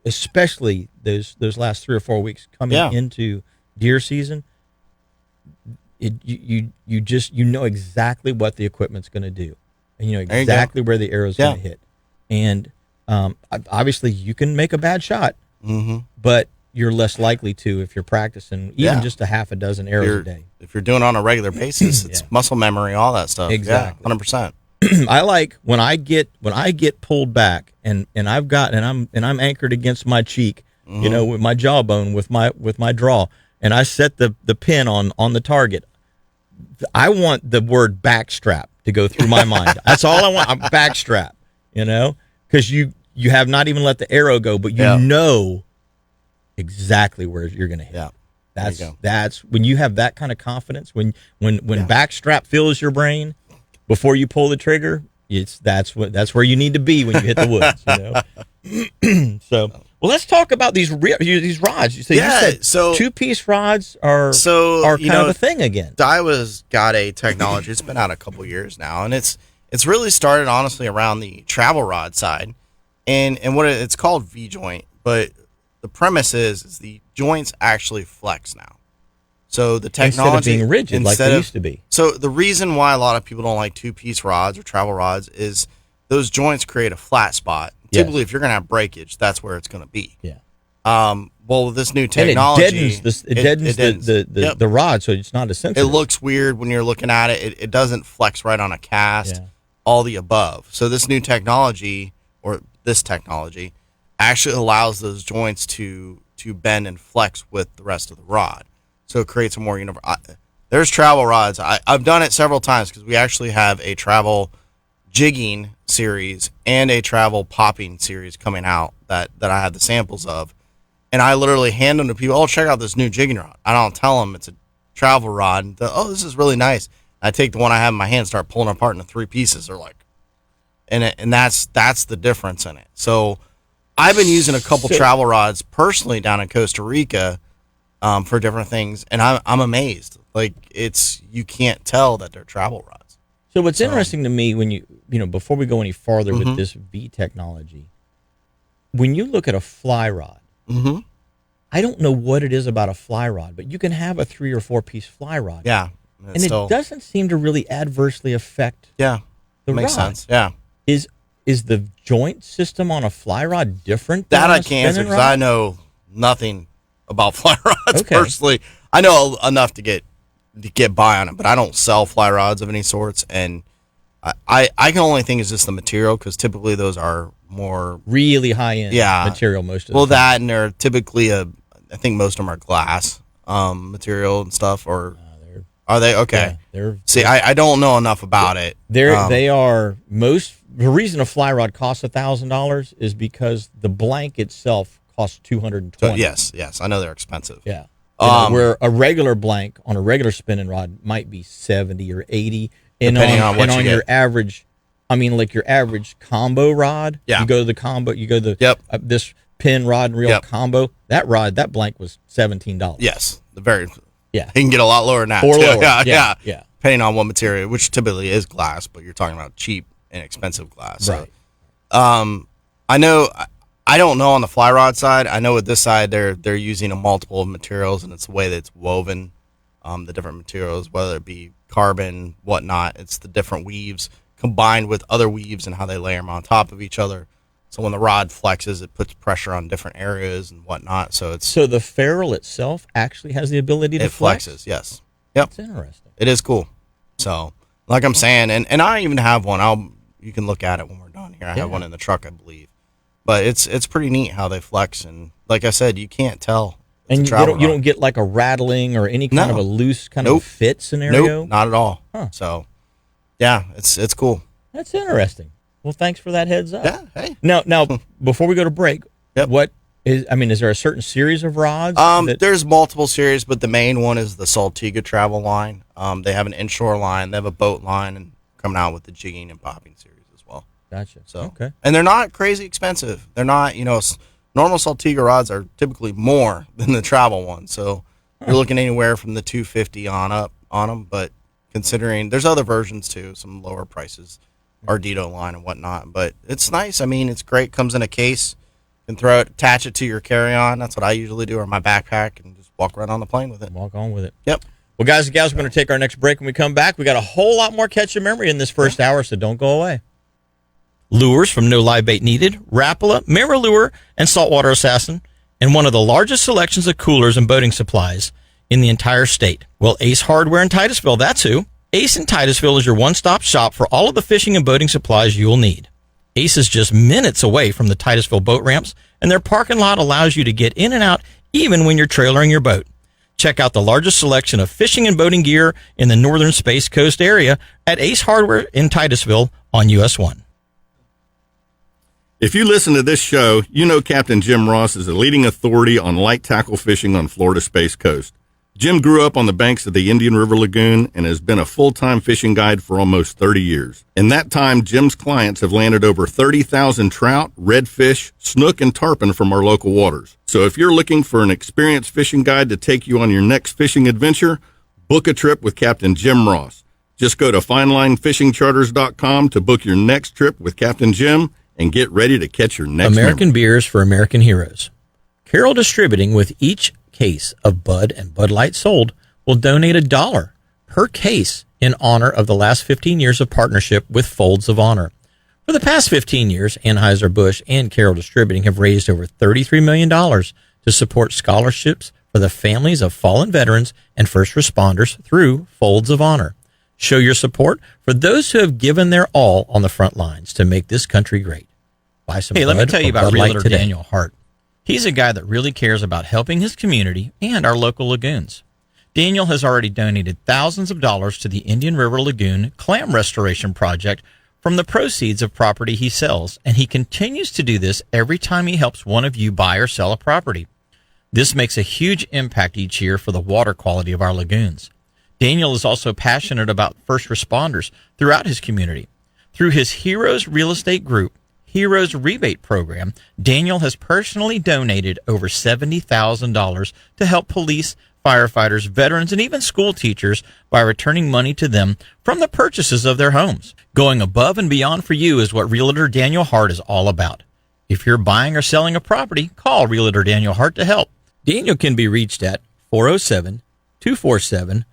especially those last 3 or 4 weeks coming into deer season, you know exactly what the equipment's going to do, and you know exactly where the arrow's going to hit. And obviously, you can make a bad shot, but you're less likely to if you're practicing even just a half a dozen arrows a day. If you're doing it on a regular basis, it's muscle memory, all that stuff. Exactly, 100%. I like when I get pulled back and I'm anchored against my cheek, with my jawbone, with my draw, and I set the pin on the target. I want the word backstrap to go through my mind. That's all I want. I'm backstrap, because you have not even let the arrow go, but you know exactly where you're going to hit. Yeah. That's when you have that kind of confidence. When backstrap fills your brain before you pull the trigger, that's where you need to be when you hit the woods. So, well, let's talk about these rods. So you said 2-piece rods are kind of a thing again. Daiwa's got a technology. It's been out a couple years now, and it's really started honestly around the travel rod side, and what it's called V-joint, but the premise is the joints actually flex now. So the technology, instead of being rigid like they used to be. So the reason why a lot of people don't like 2-piece rods or travel rods is those joints create a flat spot. Yes. Typically, if you're going to have breakage, that's where it's going to be. Yeah. Well, with this new technology, it deadens the rod, so it's not as sensitive. It looks weird when you're looking at it. It doesn't flex right on a cast. All the above. So this new technology, or this technology, actually allows those joints to bend and flex with the rest of the rod. So it creates a more universal. There's travel rods. I've done it several times because we actually have a travel jigging series and a travel popping series coming out that I have the samples of. And I literally hand them to people. Oh, check out this new jigging rod. I don't tell them it's a travel rod. This is really nice. I take the one I have in my hand, start pulling it apart into 3 pieces. They're like, and that's the difference in it. So I've been using a couple travel rods personally down in Costa Rica for different things, and I'm amazed. Like you can't tell that they're travel rods. So what's interesting to me when you before we go any farther with this V technology, when you look at a fly rod, I don't know what it is about a fly rod, but you can have a 3 or 4-piece fly rod. Yeah, and it doesn't seem to really adversely affect. Yeah, the makes rod. sense. Yeah, is the joint system on a fly rod different? That I can't answer because I know nothing about fly rods personally. I know enough to get by on it, but I don't sell fly rods of any sorts, and I can only think it's just the material, because typically those are more really high end material most of the time. That, and they're typically I think most of them are glass material and stuff, or are they okay? Yeah, I don't know enough about it. They are most. The reason a fly rod costs $1,000 is because the blank itself costs $220. Yes, I know they're expensive. Yeah, where a regular blank on a regular spinning rod might be $70 or $80, depending on what you get. Your average, like your average combo rod. Yeah, you go to the combo. You go to the this pin rod and reel combo. That blank was $17. Yes, you can get a lot lower than that. Or too. lower. Yeah. Depending on what material, which typically is glass, but you're talking about cheap and expensive glass. Right. So, I don't know on the fly rod side. I know with this side they're using a multiple of materials, and it's the way that it's woven, the different materials, whether it be carbon, whatnot. It's the different weaves combined with other weaves and how they layer them on top of each other. So when the rod flexes, it puts pressure on different areas and whatnot. So the ferrule itself actually has the ability to flex? It flexes, yes. Yep. That's interesting. It is cool. So, like I'm saying, and I even have one. You can look at it when we're done here. I have one in the truck, I believe. But it's pretty neat how they flex, and like I said, you can't tell. And you don't get like a rattling or any kind of a loose kind of fit scenario? Nope, not at all. Huh. So, yeah, it's cool. That's interesting. Well, thanks for that heads up. Yeah, hey. Now, before we go to break, Is there a certain series of rods? There's multiple series, but the main one is the Saltiga travel line. They have an inshore line, they have a boat line, and coming out with the jigging and popping series as well. Gotcha. So okay. And they're not crazy expensive. They're not, normal Saltiga rods are typically more than the travel ones. So you're looking anywhere from the $250 on up on them. But considering there's other versions too, some lower prices, Ardito line and whatnot. But it's nice. I mean, it's great. Comes in a case. You can attach it to your carry-on. That's what I usually do, or my backpack, and just walk right on the plane with it. Walk on with it. Yep. Well, guys and gals, we're going to take our next break. When we come back, we got a whole lot more Catch a Memory in this first hour, so don't go away. Lures from No Live Bait Needed, Rapala, Mirror Lure, and Saltwater Assassin, and one of the largest selections of coolers and boating supplies in the entire state. Well, Ace Hardware in Titusville, that's who. Ace in Titusville is your one-stop shop for all of the fishing and boating supplies you'll need. Ace is just minutes away from the Titusville boat ramps, and their parking lot allows you to get in and out even when you're trailering your boat. Check out the largest selection of fishing and boating gear in the northern Space Coast area at Ace Hardware in Titusville on US 1. If you listen to this show, you know Captain Jim Ross is a leading authority on light tackle fishing on Florida's Space Coast. Jim grew up on the banks of the Indian River Lagoon and has been a full-time fishing guide for almost 30 years. In that time, Jim's clients have landed over 30,000 trout, redfish, snook, and tarpon from our local waters. So if you're looking for an experienced fishing guide to take you on your next fishing adventure, book a trip with Captain Jim Ross. Just go to finelinefishingcharters.com to book your next trip with Captain Jim and get ready to catch your next American memory. Beers for American Heroes. Carroll Distributing, with each case of Bud and Bud Light sold, will donate $1 per case in honor of the last 15 years of partnership with Folds of Honor. For the past 15 years, Anheuser-Busch and Carroll Distributing have raised over $33 million to support scholarships for the families of fallen veterans and first responders through Folds of Honor. Show your support for those who have given their all on the front lines to make this country great. Buy some Let me tell you about Realtor today. Daniel Hart. He's a guy that really cares about helping his community and our local lagoons. Daniel has already donated thousands of dollars to the Indian River Lagoon Clam Restoration Project from the proceeds of property he sells, and he continues to do this every time he helps one of you buy or sell a property. This makes a huge impact each year for the water quality of our lagoons. Daniel is also passionate about first responders throughout his community. Through his Heroes Real Estate Group, Heroes Rebate Program, Daniel has personally donated over $70,000 to help police, firefighters, veterans, and even school teachers by returning money to them from the purchases of their homes. Going above and beyond for you is what Realtor Daniel Hart is all about. If you're buying or selling a property, call Realtor Daniel Hart to help. Daniel can be reached at 407-247-3894.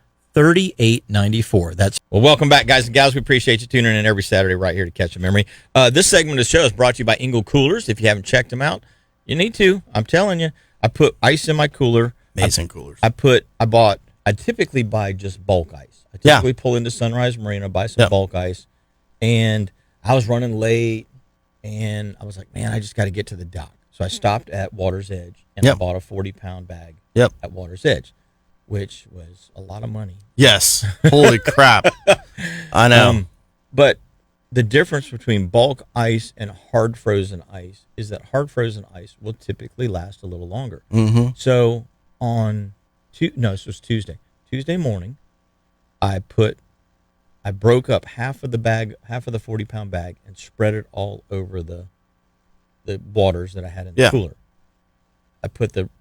Well, welcome back, guys and gals. We appreciate you tuning in every Saturday right here to Catch a Memory. This segment of the show is brought to you by Engel Coolers. If you haven't checked them out, you need to. I'm telling you. I put ice in my cooler. Amazing coolers. I typically buy just bulk ice. I typically pull into Sunrise Marina, buy some bulk ice, and I was running late, and I was like, man, I just got to get to the dock. So I stopped at Water's Edge, and I bought a 40-pound bag at Water's Edge, which was a lot of money. Yes. Holy crap. I know. But the difference between bulk ice and hard frozen ice is that hard frozen ice will typically last a little longer. Mm-hmm. So this was Tuesday. Tuesday morning, I broke up half of the 40-pound bag, and spread it all over the waters that I had in the cooler. I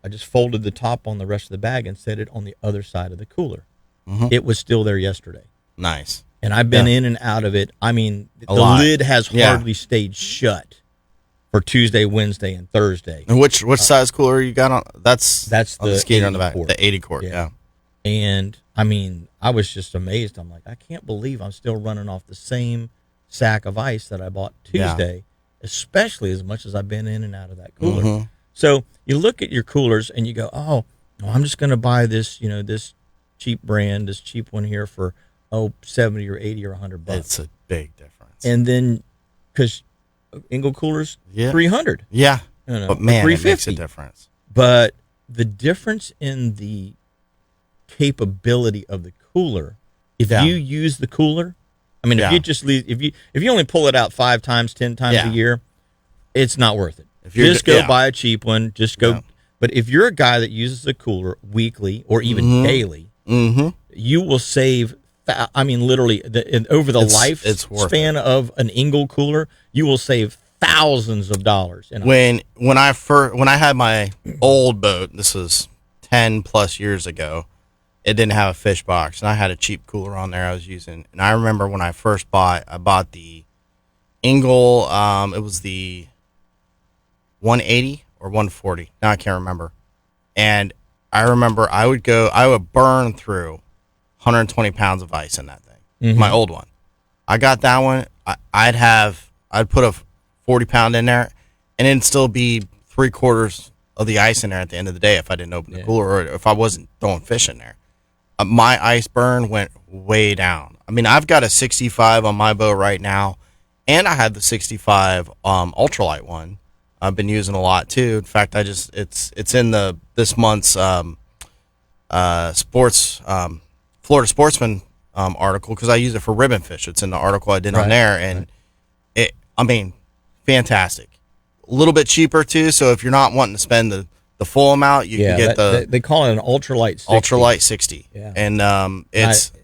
just folded the top on the rest of the bag and set it on the other side of the cooler. Mm-hmm. It was still there yesterday. Nice. And I've been in and out of it. I mean, the lid has hardly stayed shut for Tuesday, Wednesday, and Thursday. And which size cooler you got on? That's the skater on the back, quart. the 80 quart. Yeah. And I mean, I was just amazed. I'm like, I can't believe I'm still running off the same sack of ice that I bought Tuesday, especially as much as I've been in and out of that cooler. Mm-hmm. So you look at your coolers and you go, oh, I'm just going to buy this, this cheap brand, this cheap one here for 70 or 80 or $100. It's a big difference. And then because Engel coolers, $300. Yeah. But man, it makes a $350. difference. But the difference in the capability of the cooler, if you use the cooler, I mean, if you just leave, if you only pull it out 5 times, 10 times a year, it's not worth it. If you're, just go buy a cheap one. Just go. Yeah. But if you're a guy that uses a cooler weekly or even daily, you will save. I mean, literally, over the lifespan of an Engel cooler, you will save thousands of dollars. When I had my old boat, this was 10 plus years ago, it didn't have a fish box, and I had a cheap cooler on there I was using. And I remember when I first I bought the Engel. It was the 180 or 140. Now I can't remember. And I remember I would burn through 120 pounds of ice in that thing. My old one. I got that one. I'd put a 40-pound in there, and it'd still be 3/4 of the ice in there at the end of the day if I didn't open the cooler or if I wasn't throwing fish in there. My ice burn went way down. I mean, I've got a 65 on my boat right now, and I had the 65 ultralight one. I've been using a lot too. In fact, it's in this month's sports Florida Sportsman article because I use it for ribbon fish. It's in the article I did on there, and fantastic. A little bit cheaper too. So if you're not wanting to spend the full amount, you can get they call it an ultralight 60. Ultralight 60. Yeah. And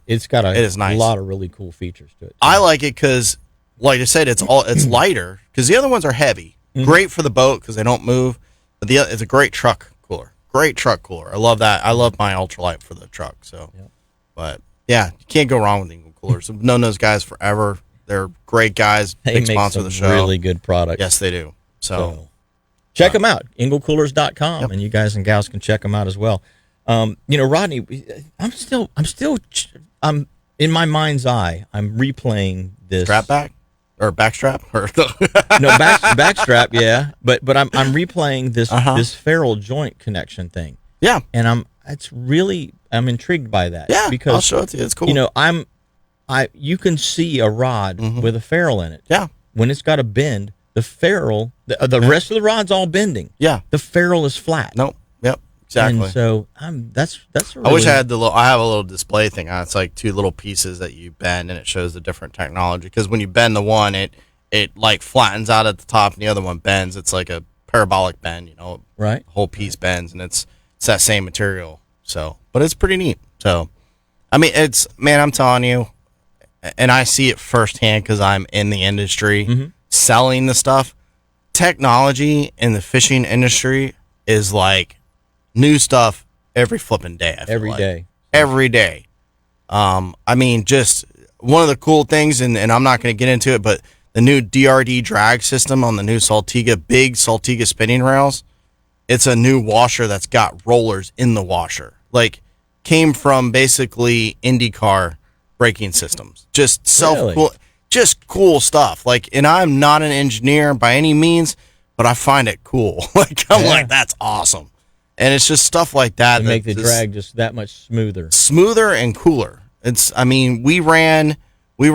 it's got it is nice. A lot of really cool features to it. I like it because, like I said, it's lighter because the other ones are heavy. Great for the boat because they don't move. But it's a great truck cooler. Great truck cooler. I love that. I love my ultralight for the truck. So, but yeah, you can't go wrong with Engel coolers. I've known those guys forever. They're great guys. Big sponsor of the show. Really good products. Yes, they do. So check them out. Engelcoolers.com, and you guys and gals can check them out as well. Rodney, I'm in my mind's eye. I'm replaying this strap back or backstrap or no backstrap. Yeah, but I'm replaying this ferrule joint connection thing. Yeah, and I'm intrigued by that. Yeah, because I'll show it to you. It's cool. You can see a rod with a ferrule in it. Yeah, when it's got a bend. The ferrule, the rest of the rod's all bending. Yeah, the ferrule is flat. Nope. Yep. Exactly. And so that's. I wish I had I have a little display thing. It's like two little pieces that you bend, and it shows the different technology. Because when you bend the one, it like flattens out at the top, and the other one bends. It's like a parabolic bend, right? The whole piece bends, and it's that same material. So, but it's pretty neat. So, I mean, I'm telling you, and I see it firsthand because I'm in the industry. Selling the stuff. Technology in the fishing industry is like new stuff every flipping day. Every day. I mean, just one of the cool things, and I'm not going to get into it, but the new DRD drag system on the new big Saltiga spinning rails, it's a new washer that's got rollers in the washer. Like, came from basically IndyCar braking systems. Just just cool stuff. Like, and I'm not an engineer by any means, but I find it cool. I'm like, that's awesome. And it's just stuff like that to make the drag just that much smoother and cooler. We ran 2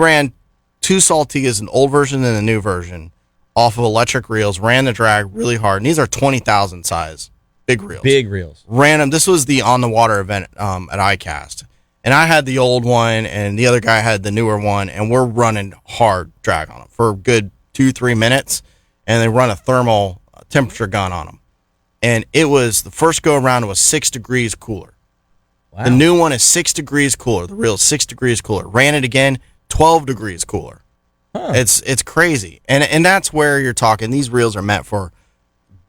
Saltigas, an old version and a new version, off of electric reels, ran the drag really hard. And these are 20,000 size big reels. Ran them. This was the on the water event at ICAST. And I had the old one, and the other guy had the newer one, and we're running hard drag on them for a good 2-3 minutes, and they run a thermal temperature gun on them. And it was, the first go-around was 6 degrees cooler. Wow. The new one is 6 degrees cooler. The reel is 6 degrees cooler. Ran it again, 12 degrees cooler. Huh. It's crazy. And that's where you're talking. These reels are meant for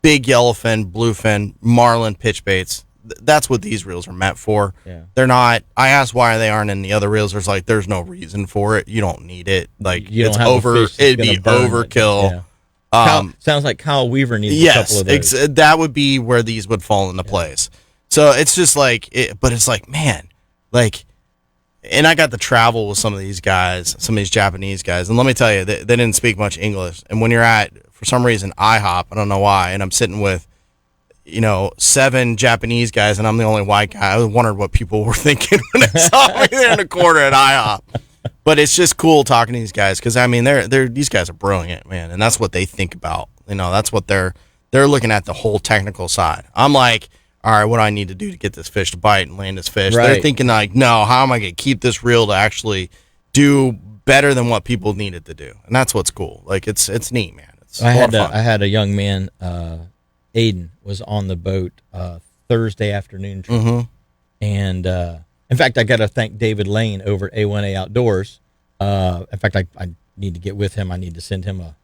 big yellowfin, bluefin, marlin pitch baits. That's what these reels are meant for. Yeah. They're not. I asked why they aren't in the other reels. There's no reason for it. You don't need it. It's over. It'd be overkill. Yeah. Sounds like Kyle Weaver needs a couple of those. That would be where these would fall into place. So it's just but it's like, man, and I got to travel with some of these guys, some of these Japanese guys, and let me tell you, they didn't speak much English. And when you're for some reason, IHOP, I don't know why, and I'm sitting with 7 Japanese guys, and I'm the only white guy. I wondered what people were thinking when they saw me there in the corner at IHOP. But it's just cool talking to these guys because, I mean, these guys are brilliant, man, and that's what they think about. That's what they're looking at, the whole technical side. I'm like, all right, what do I need to do to get this fish to bite and land this fish? Right. They're thinking no, how am I going to keep this reel to actually do better than what people need it to do? And that's what's cool. It's neat, man. It's I a lot had of fun. I had a young man, Aiden, was on the boat Thursday afternoon trip. Mm-hmm. And in fact, I got to thank David Lane over at A1A Outdoors. In fact, I need to get with him. I need to send him a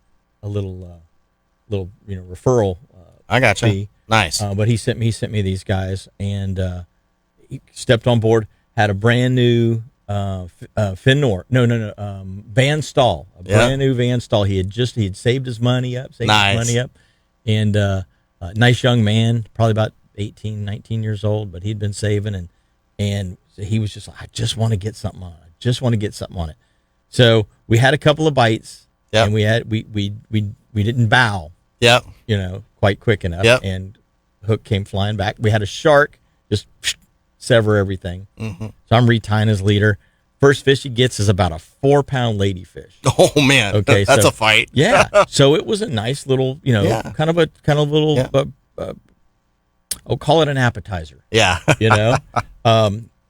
little referral. I got you. fee. Nice. But he sent me these guys, and he stepped on board. Had a brand new Finor. No, Van Stall. A brand new Van Stall. He had saved his money up. And nice young man, probably about 18, 19 years old, but he'd been saving, and he was just like, I just want to get something on it. So we had a couple of bites, and we didn't bow, Yep. quite quick enough, and hook came flying back. We had a shark just sever everything. Mm-hmm. So I'm retying his leader. First fish he gets is about a 4-pound ladyfish. Oh man. Okay, that's so- a fight. Yeah. So it was a nice little, kind of a little, I'll call it an appetizer, Yeah.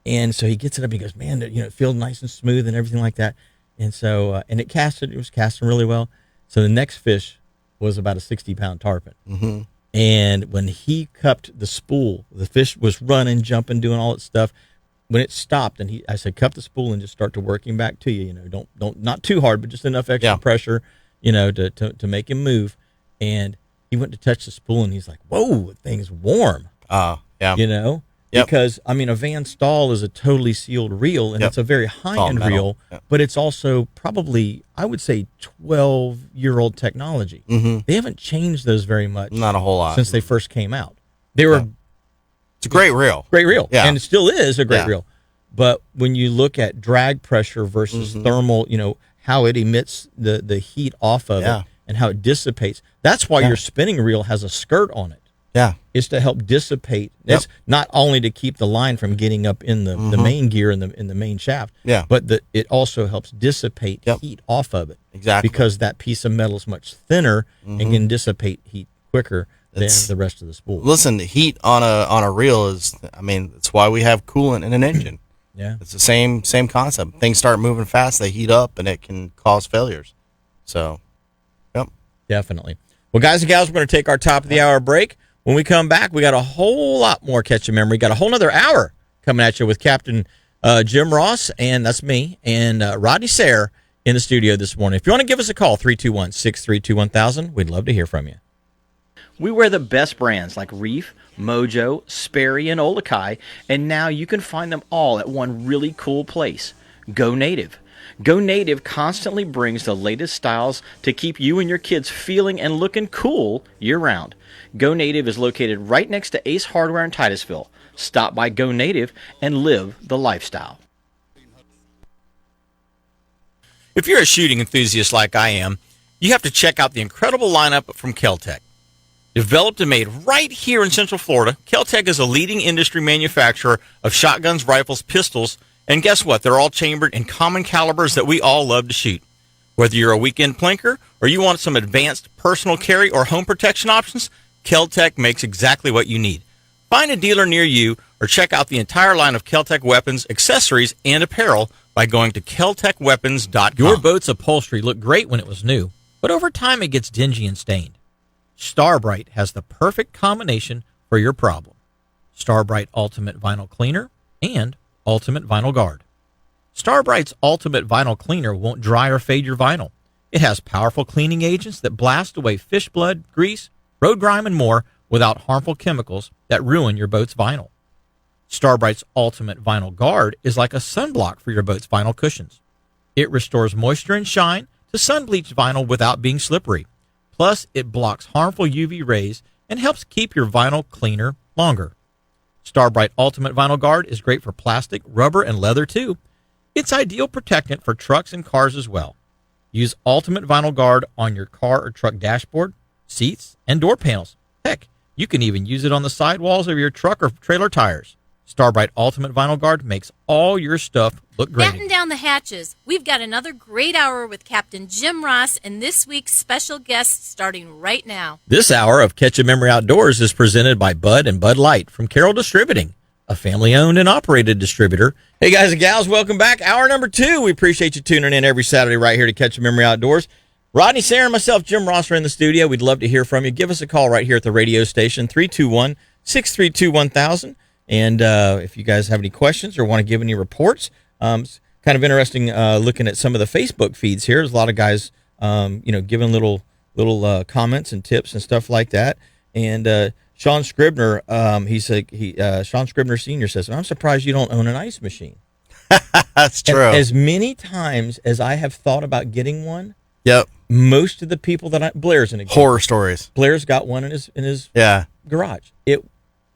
And so he gets it up. He goes, man, it feels nice and smooth and everything like that. And so, and it was casting really well. So the next fish was about a 60-pound tarpon. Mm-hmm. And when he cupped the spool, the fish was running, jumping, doing all that stuff. When it stopped, and I said, cup the spool and just start to work him back to you. Don't not too hard, but just enough extra pressure, to make him move. And he went to touch the spool, and he's like, "Whoa, the thing's warm." Yeah. Because a Van Stall is a totally sealed reel, and it's a very high-end metal. reel, but it's also probably, I would say, 12-year-old technology. Mm-hmm. They haven't changed those very much. Not a whole lot since they first came out. They were It's a great reel. great reel, Yeah. and it still is a great reel. But when you look at drag pressure versus thermal, how it emits the heat off of it and how it dissipates. That's why your spinning reel has a skirt on it. Yeah. Is to help dissipate. It's not only to keep the line from getting up in the main gear in the main shaft. Yeah. But it also helps dissipate heat off of it. Exactly. Because that piece of metal is much thinner and can dissipate heat quicker than the rest of the spool. Listen, the heat on a reel is, it's why we have coolant in an engine. Yeah. It's the same concept. Things start moving fast, they heat up, and it can cause failures. So, Definitely. Well, guys and gals, we're going to take our top of the hour break. When we come back, we got a whole lot more Catch a Memory. Got a whole nother hour coming at you with Captain Jim Ross, and that's me, and Rodney Sahr in the studio this morning. If you want to give us a call, 321-632-1000, we'd love to hear from you. We wear the best brands like Reef, Mojo, Sperry, and Olakai, and now you can find them all at one really cool place, Go Native. Go Native constantly brings the latest styles to keep you and your kids feeling and looking cool year-round. Go Native is located right next to Ace Hardware in Titusville. Stop by Go Native and live the lifestyle. If you're a shooting enthusiast like I am, you have to check out the incredible lineup from Kel-Tec. Developed and made right here in Central Florida, Kel-Tec is a leading industry manufacturer of shotguns, rifles, pistols, and guess what? They're all chambered in common calibers that we all love to shoot. Whether you're a weekend plinker or you want some advanced personal carry or home protection options, Kel-Tec makes exactly what you need. Find a dealer near you or check out the entire line of Kel-Tec weapons, accessories, and apparel by going to keltecweapons.com. Your boat's upholstery looked great when it was new, but over time it gets dingy and stained. Starbright has the perfect combination for your problem. Starbright Ultimate Vinyl Cleaner and Ultimate Vinyl Guard. Starbright's Ultimate Vinyl Cleaner won't dry or fade your vinyl. It has powerful cleaning agents that blast away fish blood, grease, road grime, and more without harmful chemicals that ruin your boat's vinyl. Starbright's Ultimate Vinyl Guard is like a sunblock for your boat's vinyl cushions. It restores moisture and shine to sun-bleached vinyl without being slippery. Plus, it blocks harmful UV rays and helps keep your vinyl cleaner longer. Starbright Ultimate Vinyl Guard is great for plastic, rubber, and leather, too. It's ideal protectant for trucks and cars as well. Use Ultimate Vinyl Guard on your car or truck dashboard, seats, and door panels. Heck, you can even use it on the sidewalls of your truck or trailer tires. Starbright Ultimate Vinyl Guard makes all your stuff look great. Batten down the hatches. We've got another great hour with Captain Jim Ross and this week's special guest starting right now. This hour of Catch a Memory Outdoors is presented by Bud and Bud Light from Carroll Distributing, a family-owned and operated distributor. Hey, guys and gals, welcome back. Hour number 2. We appreciate you tuning in every Saturday right here to Catch a Memory Outdoors. Rodney Sahr and myself, Jim Ross, are in the studio. We'd love to hear from you. Give us a call right here at the radio station, 321-632-1000. And if you guys have any questions or want to give any reports, it's kind of interesting looking at some of the Facebook feeds here. There's a lot of guys, giving little comments and tips and stuff like that. And Sean Scribner, Sean Scribner Sr. says, I'm surprised you don't own an ice machine. That's true. And as many times as I have thought about getting one, yep. Most of the people Blair's an example. Horror stories. Blair's got one in his garage.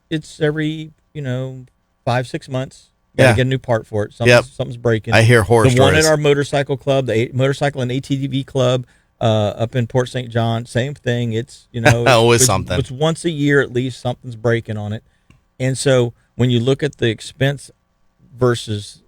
It's every 5-6 months. Gotta get a new part for it. Something's breaking. I hear horror stories. The one at our motorcycle club, the motorcycle and ATV club, up in Port St. John, same thing. It's always something. It's once a year at least something's breaking on it, and so when you look at the expense versus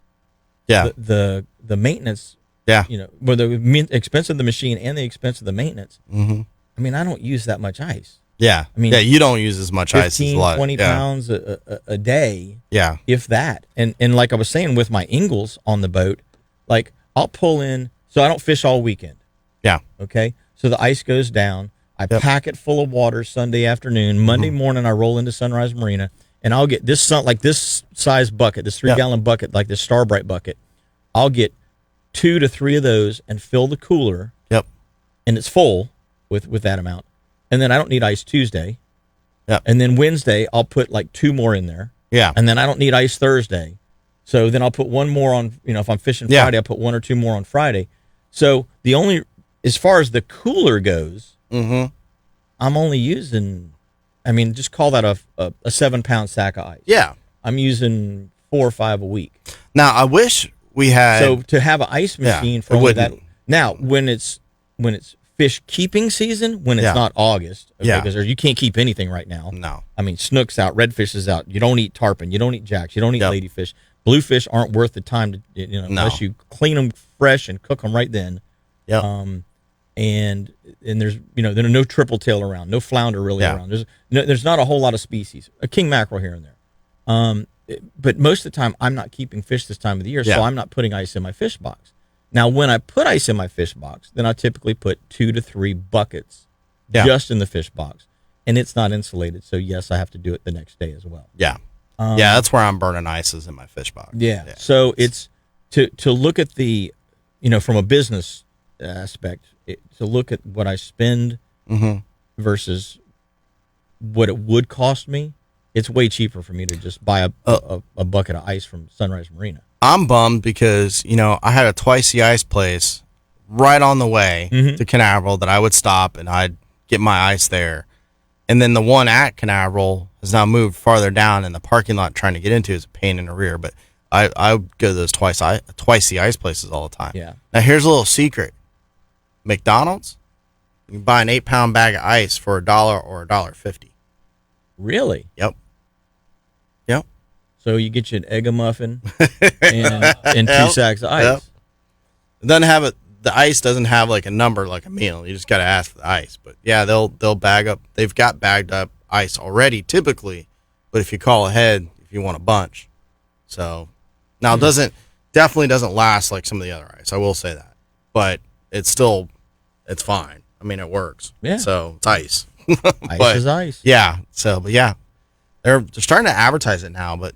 the maintenance. Yeah. Where the expense of the machine and the expense of the maintenance. Mm-hmm. I mean, I don't use that much ice. Yeah. I mean, you don't use as much ice as a lot. 20 pounds a day. Yeah. If that. And like I was saying with my Ingles on the boat, like I'll pull in, so I don't fish all weekend. Yeah. Okay. So the ice goes down. I pack it full of water Sunday afternoon. Monday morning, I roll into Sunrise Marina, and I'll get this size bucket, this 3-gallon bucket, like this Starbright bucket. I'll get 2 to 3 of those and fill the cooler. Yep. And it's full with that amount. And then I don't need ice Tuesday. Yep. And then Wednesday I'll put like 2 more in there. Yeah. And then I don't need ice Thursday. So then I'll put 1 more on, if I'm fishing Friday, I'll put 1 or 2 more on Friday. So as far as the cooler goes, I'm only using, just call that a 7-pound sack of ice. Yeah. I'm using 4 or 5 a week. Now I wish we had. So to have an ice machine for only that. Now, when it's fish keeping season, when it's not August, because you can't keep anything right now. No. Snook's out, redfish is out. You don't eat tarpon, you don't eat jacks, you don't eat ladyfish. Bluefish aren't worth the time to unless you clean them fresh and cook them right then. Yep. And there's there are no triple tail around, no flounder really around. There's not a whole lot of species. A king mackerel here and there. But most of the time, I'm not keeping fish this time of the year, so I'm not putting ice in my fish box. Now, when I put ice in my fish box, then I typically put 2 to 3 buckets just in the fish box, and it's not insulated. So yes, I have to do it the next day as well. Yeah, that's where I'm burning ices in my fish box. Yeah. So it's to look at the, from a business aspect, to look at what I spend versus what it would cost me. It's way cheaper for me to just buy a bucket of ice from Sunrise Marina. I'm bummed because, I had a twice the ice place right on the way to Canaveral that I would stop and I'd get my ice there. And then the one at Canaveral has now moved farther down, and the parking lot trying to get into is a pain in the rear. But I would go to those twice the ice places all the time. Yeah. Now, here's a little secret. McDonald's, you can buy an 8-pound bag of ice for $1 or $1.50. Really? Yep. So you get you an egg muffin and 2 sacks of ice. Yep. It doesn't have the ice doesn't have like a number like a meal. You just got to ask for the ice. But yeah, they'll bag up. They've got bagged up ice already typically, but if you call ahead, if you want a bunch. So now it definitely doesn't last like some of the other ice. I will say that, but it's fine. It works. Yeah. So it's ice. Ice is ice. Yeah. But yeah, they're starting to advertise it now. But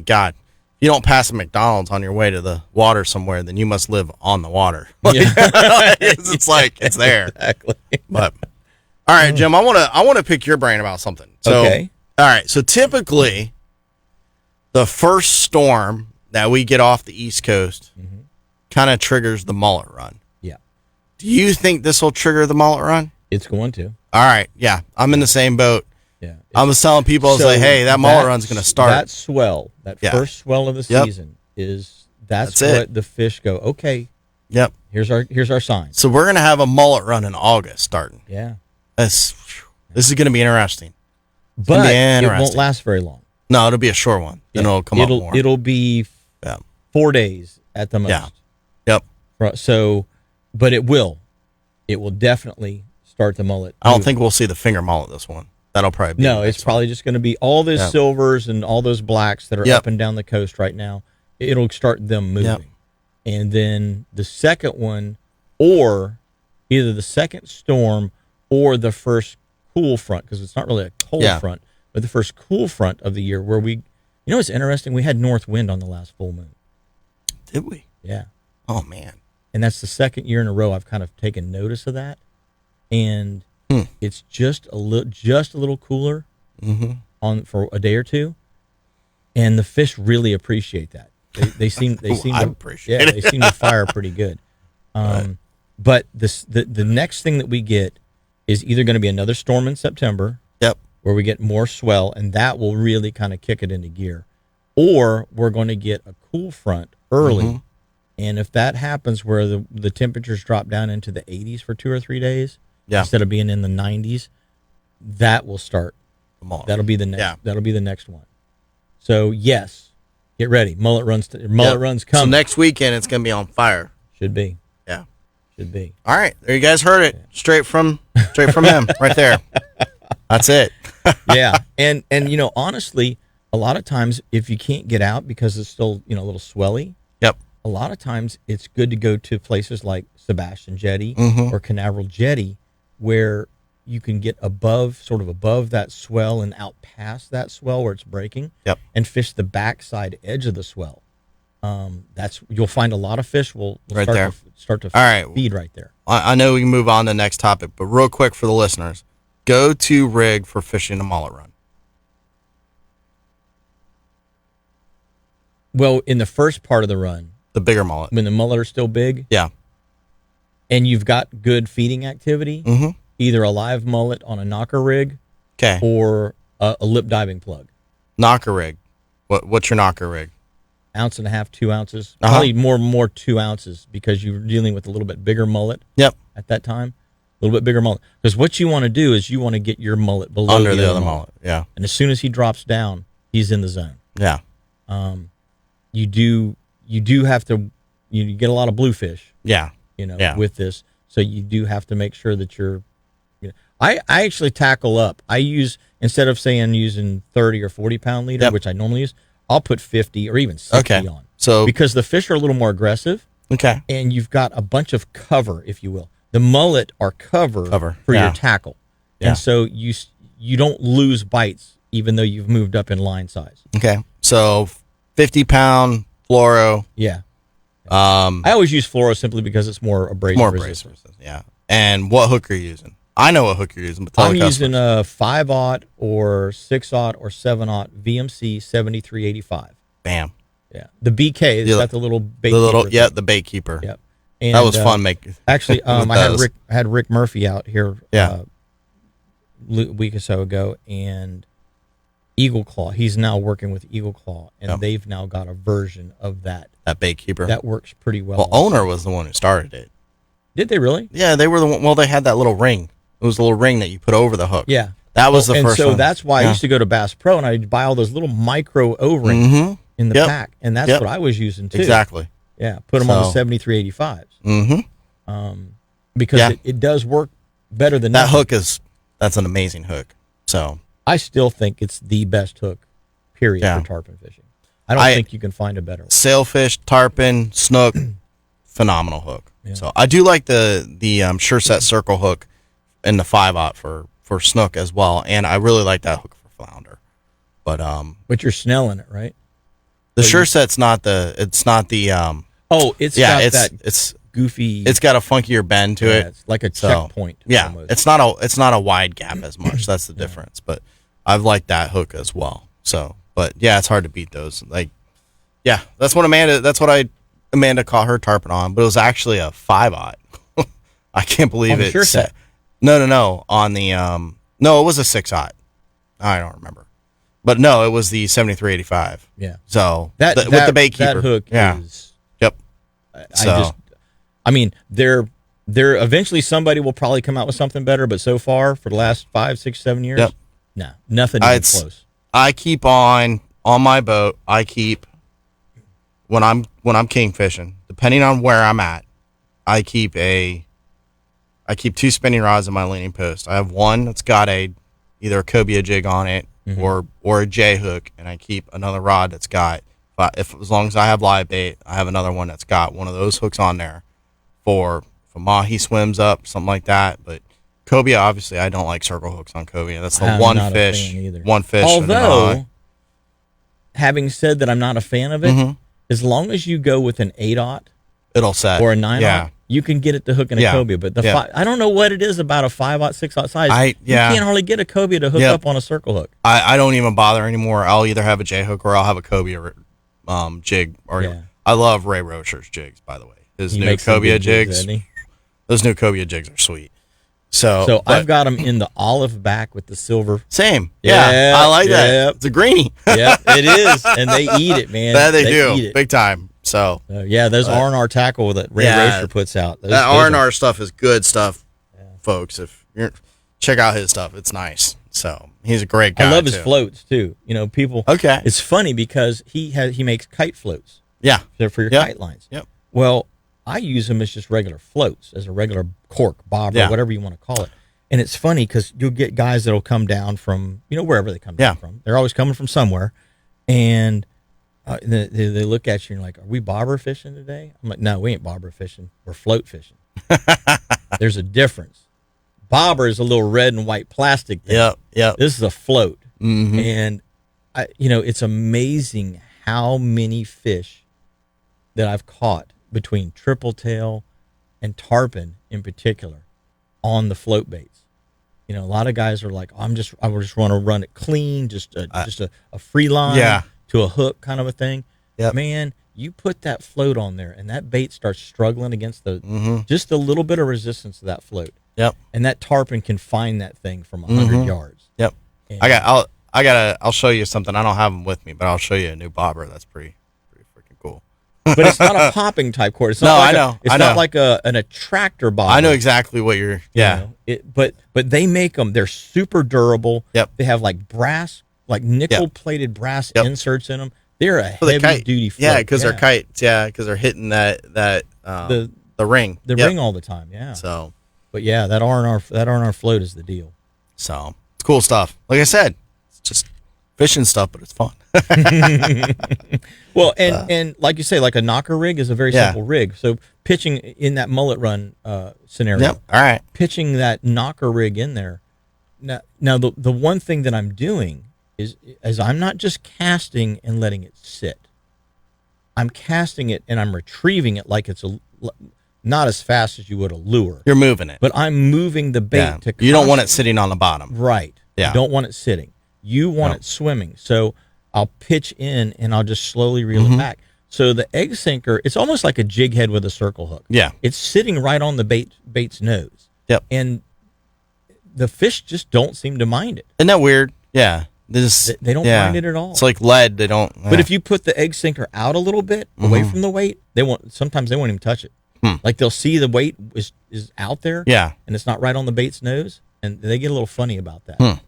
God, if you don't pass a McDonald's on your way to the water somewhere, then you must live on the water. It's like it's there. Exactly. But all right, Jim, I want to pick your brain about something. So, okay. All right. So typically, the first storm that we get off the East Coast kind of triggers the mullet run. Yeah. Do you think this will trigger the mullet run? It's going to. All right. Yeah, I'm in the same boat. Yeah. I was telling people, I was like, hey, that mullet run's going to start. That swell, first swell of the season that's what the fish go, okay. Yep. Here's our sign. So we're going to have a mullet run in August starting. Yeah. This is going to be interesting. But it won't last very long. No, it'll be a short one. Then it'll come up more. It'll be 4 days at the most. Yeah. Yep. So, but it will definitely start the mullet. I don't think we'll see the finger mullet this one. That'll probably be it's probably just going to be all those silvers and all those blacks that are up and down the coast right now. It'll start them moving. And then the second one, or either the second storm or the first cool front, because it's not really a cold front, but the first cool front of the year where it's interesting. We had north wind on the last full moon. Did we? Yeah. Oh, man. And that's the second year in a row I've kind of taken notice of that. And it's just a little cooler for a day or two. And the fish really appreciate that. They seem appreciate it. They seem to fire pretty good. Right. But the next thing that we get is either going to be another storm in September. Yep. Where we get more swell, and that will really kind of kick it into gear. Or we're going to get a cool front early, and if that happens where the temperatures drop down into the 80s for 2 or 3 days, instead of being in the 90s, that will start. That'll be the next. Yeah. That'll be the next one. So yes, get ready. Mullet runs coming. So next weekend it's going to be on fire. Should be. Yeah. Should be. All right, there you guys heard it straight from him right there. That's it. Yeah, and honestly, a lot of times if you can't get out because it's still a little swelly, a lot of times it's good to go to places like Sebastian Jetty or Canaveral Jetty, where you can get above that swell and out past that swell where it's breaking, and fish the backside edge of the swell. You'll find a lot of fish will start to feed right there. I know we can move on to the next topic, but real quick for the listeners, go to rig for fishing a mullet run. Well, in the first part of the run, the bigger mullet, when the mullet are still big, and you've got good feeding activity, either a live mullet on a knocker rig, or a lip diving plug. Knocker rig. What's your knocker rig? 1.5 ounces, 2 ounces, probably more 2 ounces, because you're dealing with a little bit bigger mullet. At that time, a little bit bigger mullet. Because what you want to do is you want to get your mullet below under the other mullet. Yeah. And as soon as he drops down, he's in the zone. Yeah. You do have to. You get a lot of bluefish. Yeah. With this, so you do have to make sure that you're. I actually tackle up. I use, instead of using 30 or 40 pound leader, which I normally use, I'll put 50 or even 60 on. So because the fish are a little more aggressive. Okay. And you've got a bunch of cover, if you will. The mullet are cover for your tackle. Yeah. And so you don't lose bites even though you've moved up in line size. Okay. So 50-pound fluoro. Yeah. I always use fluoro simply because it's more abrasive resistant. Yeah. And what hook are you using? I know what hook you're using, but tell I'm using a 5/0 or 6/0 or 7/0 VMC 7385. Bam. Yeah. The BK has got the little bait keeper. The bait keeper. Yep. And, that was fun making. Actually, I had Rick Murphy out here a week or so ago, and Eagle Claw. He's now working with Eagle Claw, and they've now got a version of that bait keeper that works pretty well. Well, Owner was the one who started it. Did they really? Yeah, they were the one. Well, they had that little ring. It was a little ring that you put over the hook. Yeah, that was the first one. And so that's why I used to go to Bass Pro, and I'd buy all those little micro O-rings in the pack, and that's what I was using too. Exactly. Yeah, put them on the 7385s. Because it does work better than that hook is. That's an amazing hook. So I still think it's the best hook, period, for tarpon fishing. I don't think you can find a better one. Sailfish, tarpon, snook, phenomenal hook. Yeah. So I do like the Sure Set circle hook and the 5/0 for snook as well, and I really like that hook for flounder. But you're snelling it, right? The Sure Set's not the. It's not the. It's goofy. It's got a funkier bend to it. It's like a checkpoint. Yeah, almost. It's not a wide gap as much. That's the difference. But I've liked that hook as well. So, but yeah, it's hard to beat those. Like, yeah, that's what Amanda caught her tarpon on, but it was actually a 5/0. I can't believe it. Sure Set. No. On the no, it was a 6/0. I don't remember. But no, it was the 7385. Yeah. So with the bait keeper. That hook is. Yep. I mean, there eventually somebody will probably come out with something better, but so far for the last 5, 6, 7 years, no, nothing even close. I keep on my boat. I keep when I'm king fishing, depending on where I'm at, I keep 2 spinning rods in my leaning post. I have one that's got either a cobia jig on it or a J hook, and I keep another rod that's got as long as I have live bait, I have another one that's got one of those hooks on there for a mahi swims up, something like that. But cobia, obviously, I don't like circle hooks on cobia. That's the I'm one not a fish. fan either. One fish. Although, having said that, I'm not a fan of it. As long as you go with an 8/0 it'll set or a 9/0, Yeah. you can get it to hook in a Yeah. cobia. But Yeah. I don't know what it is about a 5/0, 6/0 size. You can't hardly get a cobia to hook Yep. up on a circle hook. I don't even bother anymore. I'll either have a J hook or I'll have a cobia jig. Or Yeah. I love Ray Rocher's jigs, by the way. His He new makes some cobia good jigs, jigs. doesn't he? Those new cobia jigs are sweet. So So but- I've got them in the olive back with the silver. same. Yeah, I like that. It's a greenie. Yeah, it is, and they eat it, man. That they Eat do it. big time. So Yeah, those R&R tackle that Ray Rocher puts out. that R&R stuff is good stuff, folks. If you're check out his stuff, it's nice. So he's a great guy. I love his too. floats too. You know, people. Okay. It's funny because he makes kite floats. Yeah. They're for your Yep. kite lines. Yep. Well, I use them as just regular floats, as a regular cork, bobber, Yeah. whatever you want to call it. And it's funny because you'll get guys that'll come down from, wherever they come down from. They're always coming from somewhere. And they look at you and you're like, are we bobber fishing today? I'm like, no, we ain't bobber fishing. We're float fishing. There's a difference. Bobber is a little red and white plastic thing. Yep. This is a float. Mm-hmm. And, it's amazing how many fish that I've caught between triple tail and tarpon in particular on the float baits. A lot of guys are like, I just want to run it clean, just a free line to a hook kind of a thing. Yep. Man, you put that float on there and that bait starts struggling against just a little bit of resistance to that float. Yep. And that tarpon can find that thing from 100 yards. Yep. And I'll show you something. I don't have them with me, but I'll show you a new bobber. That's pretty freaking cool. But it's not a popping type cord. It's not No, like I know. It's I not know. like an attractor bobber. I know exactly what you're. Yeah. But they make them. They're super durable. Yep. They have like brass, like nickel plated brass inserts in them. They're a For the heavy kite. duty float. Yeah, because they're kites. Yeah, because they're hitting the ring. The Yep. ring all the time. Yeah. So But yeah, that R&R float is the deal. it's cool stuff. Like I said, it's just fishing stuff, but it's fun. Well, and like you say, like a knocker rig is a very simple rig. So pitching in that mullet run scenario. Yep. All right. Pitching that knocker rig in there. Now the one thing that I'm doing is I'm not just casting and letting it sit. I'm casting it and I'm retrieving it like it's not as fast as you would a lure. You're moving it. But I'm moving the bait to You don't want it sitting on the bottom. Right. Yeah. You don't want it sitting. You want it swimming. So I'll pitch in and I'll just slowly reel it back. So the egg sinker, it's almost like a jig head with a circle hook. Yeah. It's sitting right on the bait's nose. Yep. And the fish just don't seem to mind it. Isn't that weird? Yeah. They don't mind it at all. It's like lead. They don't. But if you put the egg sinker out a little bit away from the weight, sometimes they won't even touch it. Like they'll see the weight is out there. Yeah. And it's not right on the bait's nose, and they get a little funny about that.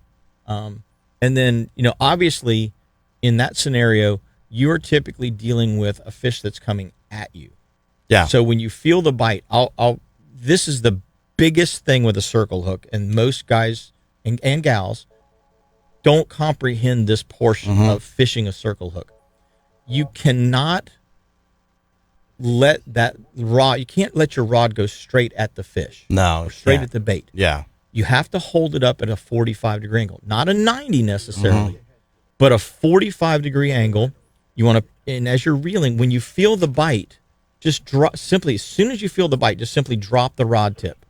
And then, obviously in that scenario, you're typically dealing with a fish that's coming at you. Yeah. So when you feel the bite, this is the biggest thing with a circle hook, and most guys and gals don't comprehend this portion of fishing a circle hook. You cannot let that rod, you can't let your rod go straight at the fish. No. Or straight at the bait. Yeah. You have to hold it up at a 45-degree angle. Not a 90 necessarily, but a 45-degree angle. You want to, and as you're reeling, when you feel the bite, just simply, as soon as you feel the bite, just simply drop the rod tip.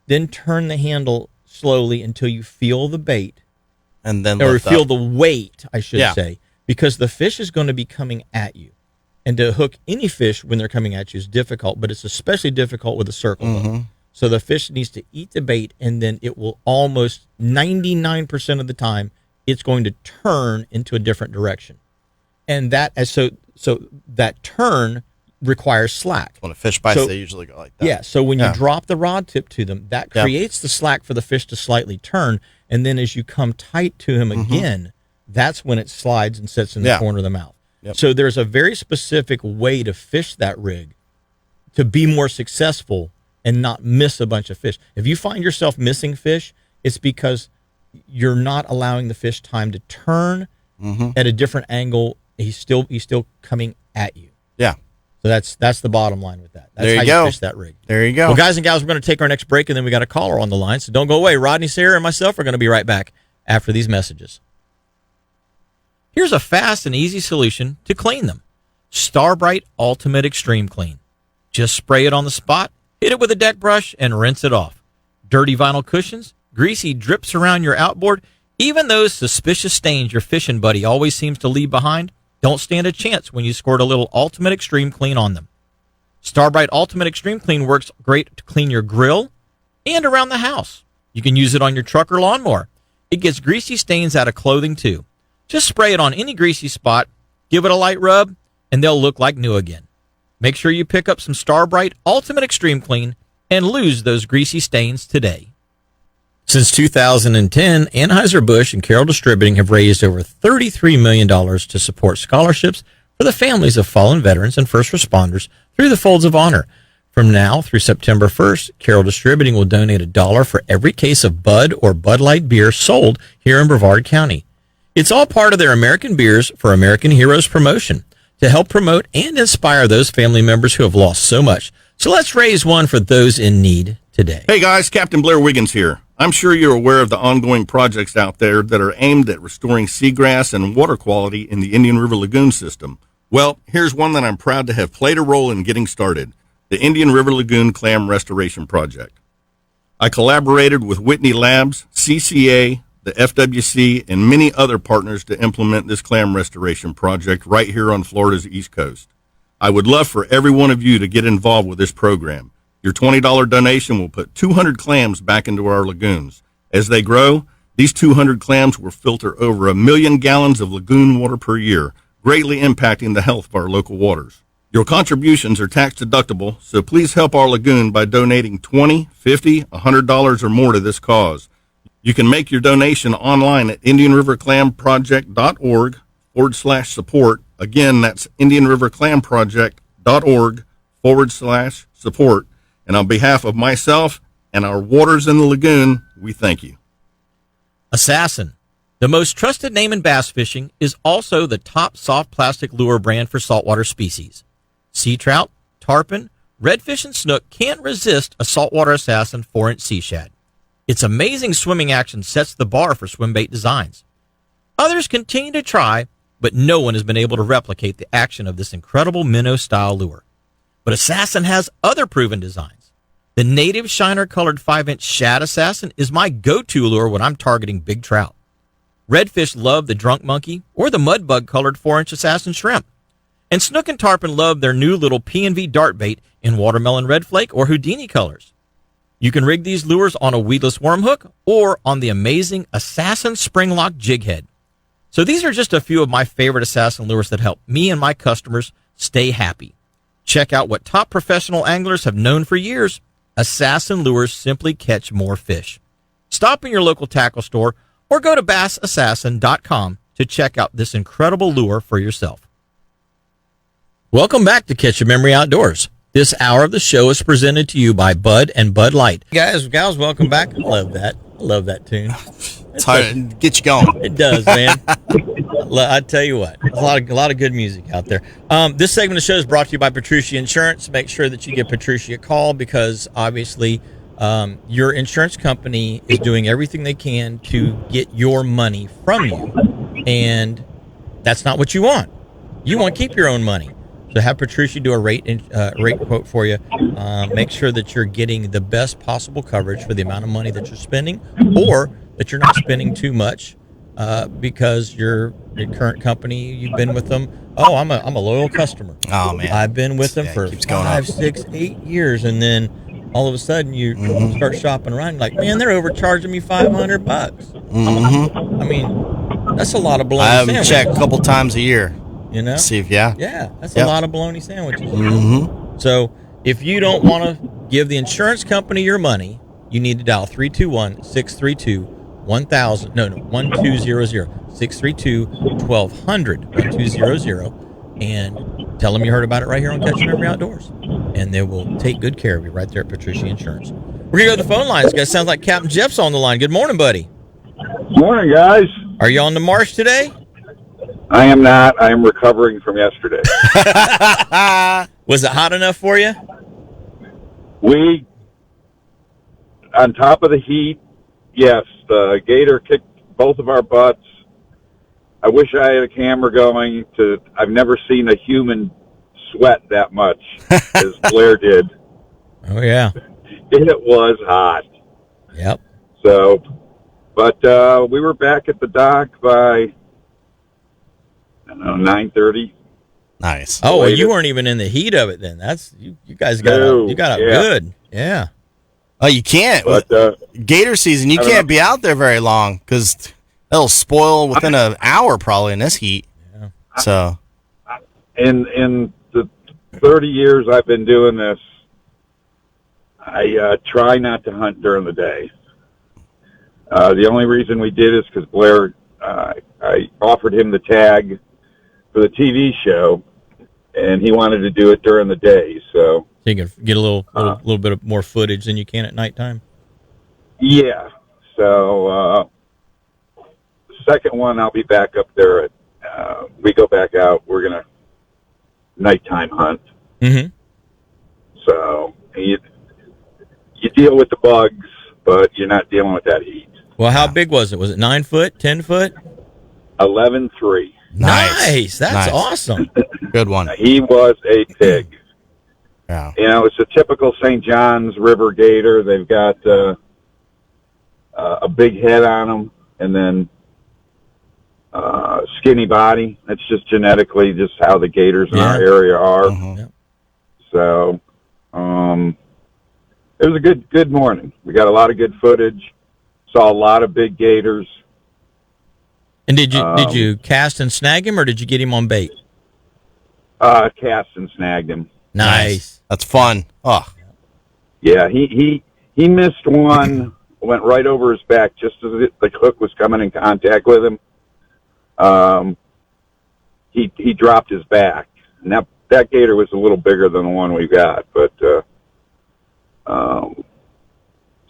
Then turn the handle slowly until you feel the bait. And then Or lift feel up. the weight, I should say. Because the fish is going to be coming at you. And to hook any fish when they're coming at you is difficult, but it's especially difficult with a circle hook. So the fish needs to eat the bait, and then it will almost 99% of the time, it's going to turn into a different direction. And so that turn requires slack. When a fish bites, they usually go like that. Yeah, so when you drop the rod tip to them, that creates the slack for the fish to slightly turn, and then as you come tight to him again, that's when it slides and sits in the corner of the mouth. Yep. So there's a very specific way to fish that rig to be more successful and not miss a bunch of fish. If you find yourself missing fish, it's because you're not allowing the fish time to turn at a different angle. He's still coming at you. Yeah. So that's the bottom line with that. That's There you how go. fish that rig. There you go. Well, guys and gals, we're going to take our next break, and then we got a caller on the line. So don't go away. Rodney Sahr and myself are going to be right back after these messages. Here's a fast and easy solution to clean them. Starbright Ultimate Extreme Clean. Just spray it on the spot, hit it with a deck brush, and rinse it off. Dirty vinyl cushions, greasy drips around your outboard, even those suspicious stains your fishing buddy always seems to leave behind, don't stand a chance when you squirt a little Ultimate Extreme Clean on them. Starbright Ultimate Extreme Clean works great to clean your grill and around the house. You can use it on your truck or lawnmower. It gets greasy stains out of clothing too. Just spray it on any greasy spot, give it a light rub, and they'll look like new again. Make sure you pick up some Starbright Ultimate Extreme Clean and lose those greasy stains today. Since 2010, Anheuser-Busch and Carroll Distributing have raised over $33 million to support scholarships for the families of fallen veterans and first responders through the Folds of Honor. From now through September 1st, Carroll Distributing will donate $1 for every case of Bud or Bud Light beer sold here in Brevard County. It's all part of their American Beers for American Heroes promotion to help promote and inspire those family members who have lost so much. So let's raise one for those in need today. Hey guys, Captain Blair Wiggins here. I'm sure you're aware of the ongoing projects out there that are aimed at restoring seagrass and water quality in the Indian River Lagoon system. Well, here's one that I'm proud to have played a role in getting started, the Indian River Lagoon Clam Restoration Project. I collaborated with Whitney Labs, CCA, the FWC, and many other partners to implement this clam restoration project right here on Florida's East Coast. I would love for every one of you to get involved with this program. Your $20 donation will put 200 clams back into our lagoons. As they grow, these 200 clams will filter over 1 million gallons of lagoon water per year, greatly impacting the health of our local waters. Your contributions are tax deductible, so please help our lagoon by donating $20, $50, $100 or more to this cause. You can make your donation online at IndianRiverClamProject.org/support. Again, that's IndianRiverClamProject.org/support. And on behalf of myself and our waters in the lagoon, we thank you. Assassin, the most trusted name in bass fishing, is also the top soft plastic lure brand for saltwater species. Sea trout, tarpon, redfish, and snook can't resist a saltwater Assassin 4-inch sea shad. Its amazing swimming action sets the bar for swim bait designs. Others continue to try, but no one has been able to replicate the action of this incredible minnow-style lure. But Assassin has other proven designs. The native shiner-colored 5-inch shad Assassin is my go-to lure when I'm targeting big trout. Redfish love the drunk monkey or the mudbug-colored 4-inch Assassin shrimp. And snook and tarpon love their new little P&V dart bait in watermelon red flake or Houdini colors. You can rig these lures on a weedless worm hook or on the amazing Assassin Spring Lock jig head. So these are just a few of my favorite Assassin lures that help me and my customers stay happy. Check out what top professional anglers have known for years. Assassin lures simply catch more fish. Stop in your local tackle store or go to BassAssassin.com to check out this incredible lure for yourself. Welcome back to Catch Your Memory Outdoors. This hour of the show is presented to you by Bud and Bud Light. Guys, gals, welcome back. I love that. I love that tune. It's hard to get you going. It does, man. I tell you what, there's a lot of good music out there. This segment of the show is brought to you by Petrucci Insurance. Make sure that you give Petrucci a call because obviously your insurance company is doing everything they can to get your money from you, and that's not what you want. You want to keep your own money. So have Petrucci do a rate quote for you. Make sure that you're getting the best possible coverage for the amount of money that you're spending, or that you're not spending too much because your current company, you've been with them. Oh, I'm a loyal customer. Oh man, I've been with them for 5, 6, 8 years, and then all of a sudden you start shopping around. You're like, man, they're overcharging me $500. I mean, that's a lot of bologna I sandwiches. check a couple times a year. You know? See if that's a lot of bologna sandwiches. So if you don't want to give the insurance company your money, you need to dial 321-632-1000. No, 1200 632-1200 1200, and tell them you heard about it right here on Catch Your Memory Outdoors, and they will take good care of you right there at Petrucci Insurance. We're gonna go to the phone lines, guys. Sounds like Captain Jeff's on the line. Good morning, buddy. Morning, guys. Are you on the marsh today? I am not. I am recovering from yesterday. Well, Was it hot enough for you? We, on top of the heat, yes, the gator kicked both of our butts. I wish I had a camera going I've never seen a human sweat that much as Blair did. Oh, yeah. It was hot. Yep. So, but we were back at the dock by, I don't know, 9:30. Nice. Oh, well, you weren't even in the heat of it then. That's you guys got No, you got up yeah. good. Yeah. Oh, you can't. But Gator season, you I don't can't know. be out there very long because it'll spoil within an hour probably in this heat. Yeah. So, in the 30 years I've been doing this, I try not to hunt during the day. The only reason we did is because Blair, I offered him the tag for the TV show, and he wanted to do it during the day. So you can get a little bit of more footage than you can at nighttime. yeah. So the second one, I'll be back up there at. We go back out. We're gonna nighttime hunt. Mm-hmm. So you deal with the bugs, but you're not dealing with that heat. Well, how big was it? Was it 9 foot, 10 foot? 11.3. nice. That's Nice. awesome. Good one. He was a pig. Yeah. You know, it's a typical St. John's River gator. They've got a big head on them, and then skinny body. That's just genetically just how the gators in our area are. Mhm. Yep. So, it was a good morning. We got a lot of good footage. Saw a lot of big gators. And did you cast and snag him, or did you get him on bait? Cast and snagged him. Nice. That's fun. Oh, Yeah, he missed one, went right over his back just as the hook was coming in contact with him. He dropped his back, and that gator was a little bigger than the one we got. But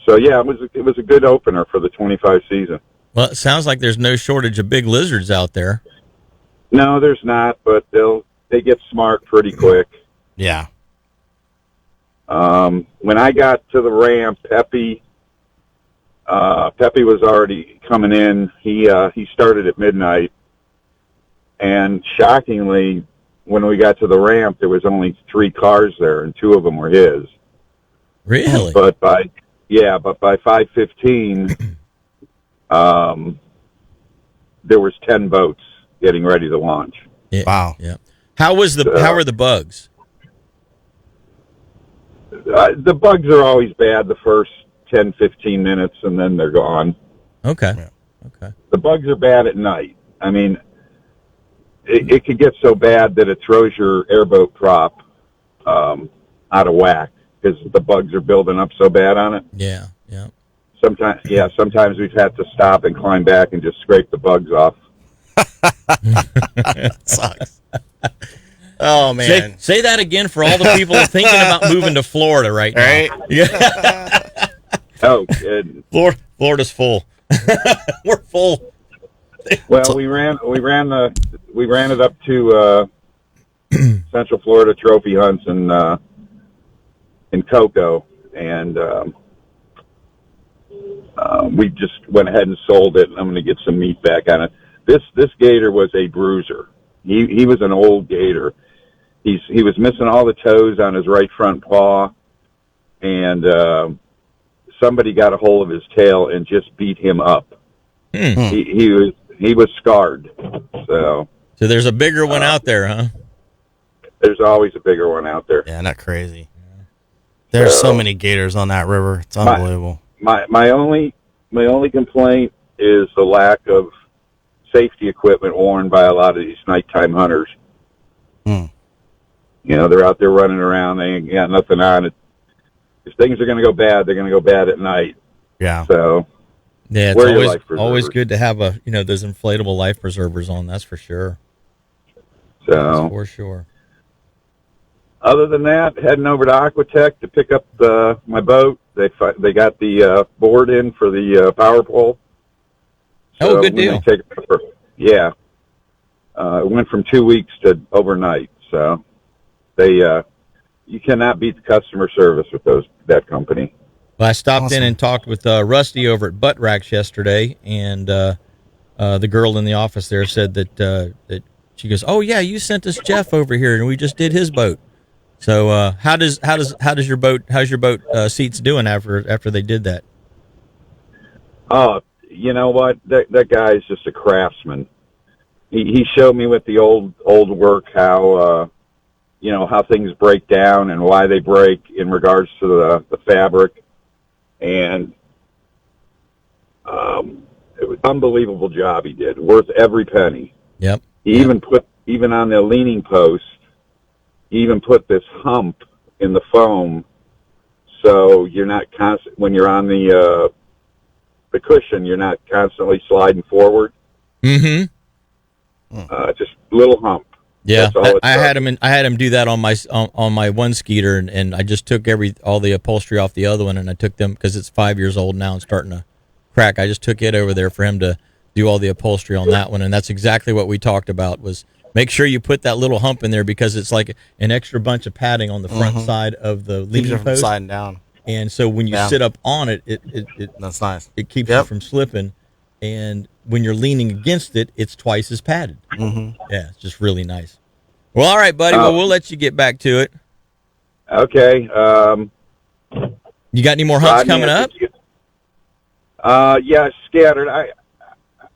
so yeah, it was a good opener for the 25 season. Well, it sounds like there's no shortage of big lizards out there. No, there's not, but they get smart pretty quick. yeah. When I got to the ramp, Pepe was already coming in. He started at midnight, and shockingly, when we got to the ramp, there was only 3 cars there, and 2 of them were his. Really? But by 5:15, there was 10 boats getting ready to launch. Yeah. Wow. Yeah. How were the bugs? The bugs are always bad the first 10, 15 minutes, and then they're gone. Okay. Yeah. Okay. The bugs are bad at night. I mean, it could get so bad that it throws your airboat prop out of whack because the bugs are building up so bad on it. Yeah. Yeah. Sometimes we've had to stop and climb back and just scrape the bugs off. Sucks. Oh man. Say that again for all the people thinking about moving to Florida right now. Right? Yeah. Oh, good. Florida's full. We're full. Well, we ran it up to Central Florida trophy hunts in Cocoa, and we just went ahead and sold it. I'm going to get some meat back on it. This gator was a bruiser. He was an old gator. He was missing all the toes on his right front paw, and somebody got a hold of his tail and just beat him up. He was scarred. So there's a bigger one out there, huh? there's always a bigger one out there. Yeah, not crazy. There's so many gators on that river. It's unbelievable. My only complaint is the lack of safety equipment worn by a lot of these nighttime hunters. You know, they're out there running around. They ain't got nothing on it. If things are going to go bad, they're going to go bad at night. Yeah. So Yeah, Where are your it's life always preservers? good to have those inflatable life preservers on. That's for sure. That's So for sure. other than that, heading over to Aquatech to pick up my boat. They got the board in for the power pole. Oh, good when deal. they take it over, it went from 2 weeks to overnight. So they you cannot beat the customer service with that company. Well, I stopped in and talked with Rusty over at Butt Racks yesterday, and the girl in the office there said that she goes, "Oh yeah, you sent us Jeff over here, and we just did his boat." So how's your boat seats doing after they did that? Oh, you know what? That guy is just a craftsman. He showed me with the old work how how things break down and why they break in regards to the fabric, and it was an unbelievable job he did, worth every penny. Yep. He even on the leaning post, he even put this hump in the foam, so you're not when you're on the cushion, you're not constantly sliding forward. Mm-hmm. Just a little hump. Yeah, I had him do that on my one Skeeter, and I just took all the upholstery off the other one, and I took them because it's 5 years old now and starting to crack. I just took it over there for him to do all the upholstery on that one, and that's exactly what we talked about. Was make sure you put that little hump in there because it's like an extra bunch of padding on the front side of the leaning post, sliding down. And so when you sit up on it, that's nice. It keeps you from slipping, and when you're leaning against it, it's twice as padded. Mm-hmm. Yeah, it's just really nice. Well, all right, buddy. Well, we'll let you get back to it. Okay. You got any more hunts coming up? Yeah, scattered.